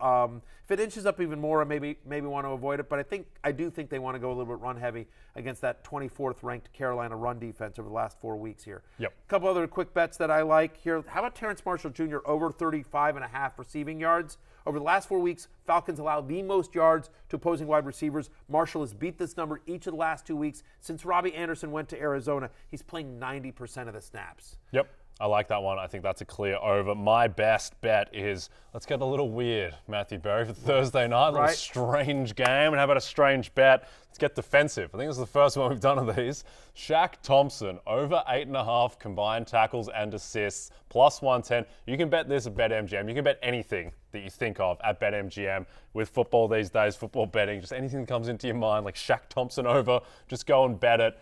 S1: if it inches up even more, I maybe want to avoid it. But I do think they want to go a little bit run heavy against that 24th ranked Carolina run defense over the last 4 weeks here.
S2: Yep.
S1: A couple other quick bets that I like here. How about Terrence Marshall Jr. over 35.5 receiving yards? Over the last 4 weeks, Falcons allow the most yards to opposing wide receivers. Marshall has beat this number each of the last 2 weeks. Since Robbie Anderson went to Arizona, he's playing 90% of the snaps.
S2: Yep. I like that one. I think that's a clear over. My best bet is, let's get a little weird, Matthew Berry, for Thursday night. A little strange game. And how about a strange bet? Let's get defensive. I think this is the first one we've done of these. Shaq Thompson, over 8.5 combined tackles and assists, plus 110. You can bet this at BetMGM. You can bet anything that you think of at BetMGM. With football these days, football betting, just anything that comes into your mind, like Shaq Thompson over, just go and bet it.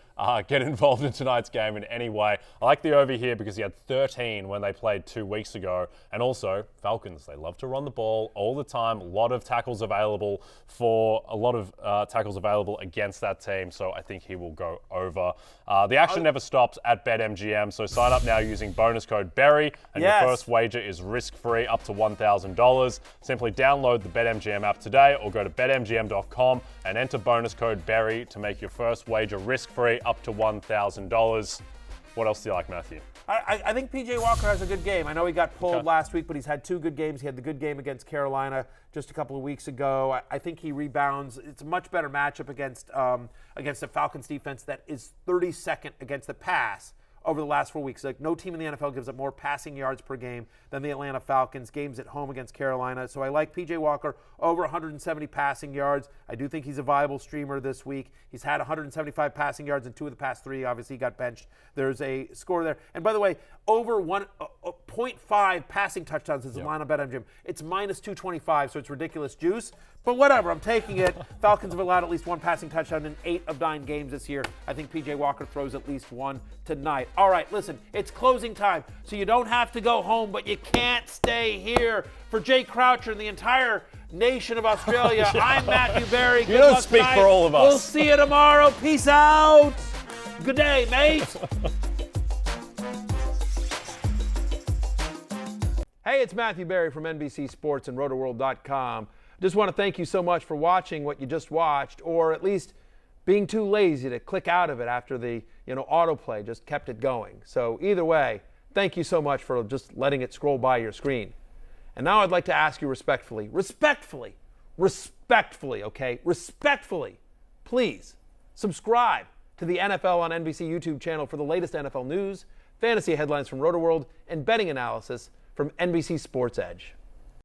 S2: Get involved in tonight's game in any way. I like the over here because he had 13 when they played 2 weeks ago. And also, Falcons, they love to run the ball all the time. A lot of tackles available against that team. So I think he will go over. The action never stops at BetMGM. So sign up now using bonus code BERRY. And your first wager is risk-free up to $1,000. Simply download the BetMGM app today or go to betmgm.com and enter bonus code BERRY to make your first wager risk-free up to $1,000. What else do you like, Matthew?
S1: I think P.J. Walker has a good game. I know he got pulled last week, but he's had 2 good games. He had the good game against Carolina just a couple of weeks ago. I think he rebounds. It's a much better matchup against a Falcons defense that is 32nd against the pass over the last 4 weeks. Like, no team in the NFL gives up more passing yards per game than the Atlanta Falcons. Games at home against Carolina. So I like P.J. Walker over 170 passing yards. I do think he's a viable streamer this week. He's had 175 passing yards in 2 of the past 3. Obviously, he got benched. There's a score there. And by the way, over 0.5 passing touchdowns is the line on BetMGM. It's minus 225, so it's ridiculous juice. But whatever, I'm taking it. Falcons have allowed at least 1 passing touchdown in 8 of 9 games this year. I think P.J. Walker throws at least 1 tonight. All right, listen, it's closing time, so you don't have to go home, but you can't stay here. For Jay Croucher and the entire nation of Australia, I'm Matthew Berry.
S2: You don't speak for all of us.
S1: We'll see you tomorrow. Peace out. Good day, mate. Hey, it's Matthew Berry from NBC Sports and RotoWorld.com. Just want to thank you so much for watching what you just watched, or at least being too lazy to click out of it after the autoplay just kept it going. So either way, thank you so much for just letting it scroll by your screen. And now I'd like to ask you respectfully, okay, respectfully, please subscribe to the NFL on NBC YouTube channel for the latest NFL news, fantasy headlines from RotoWorld, and betting analysis from NBC Sports Edge.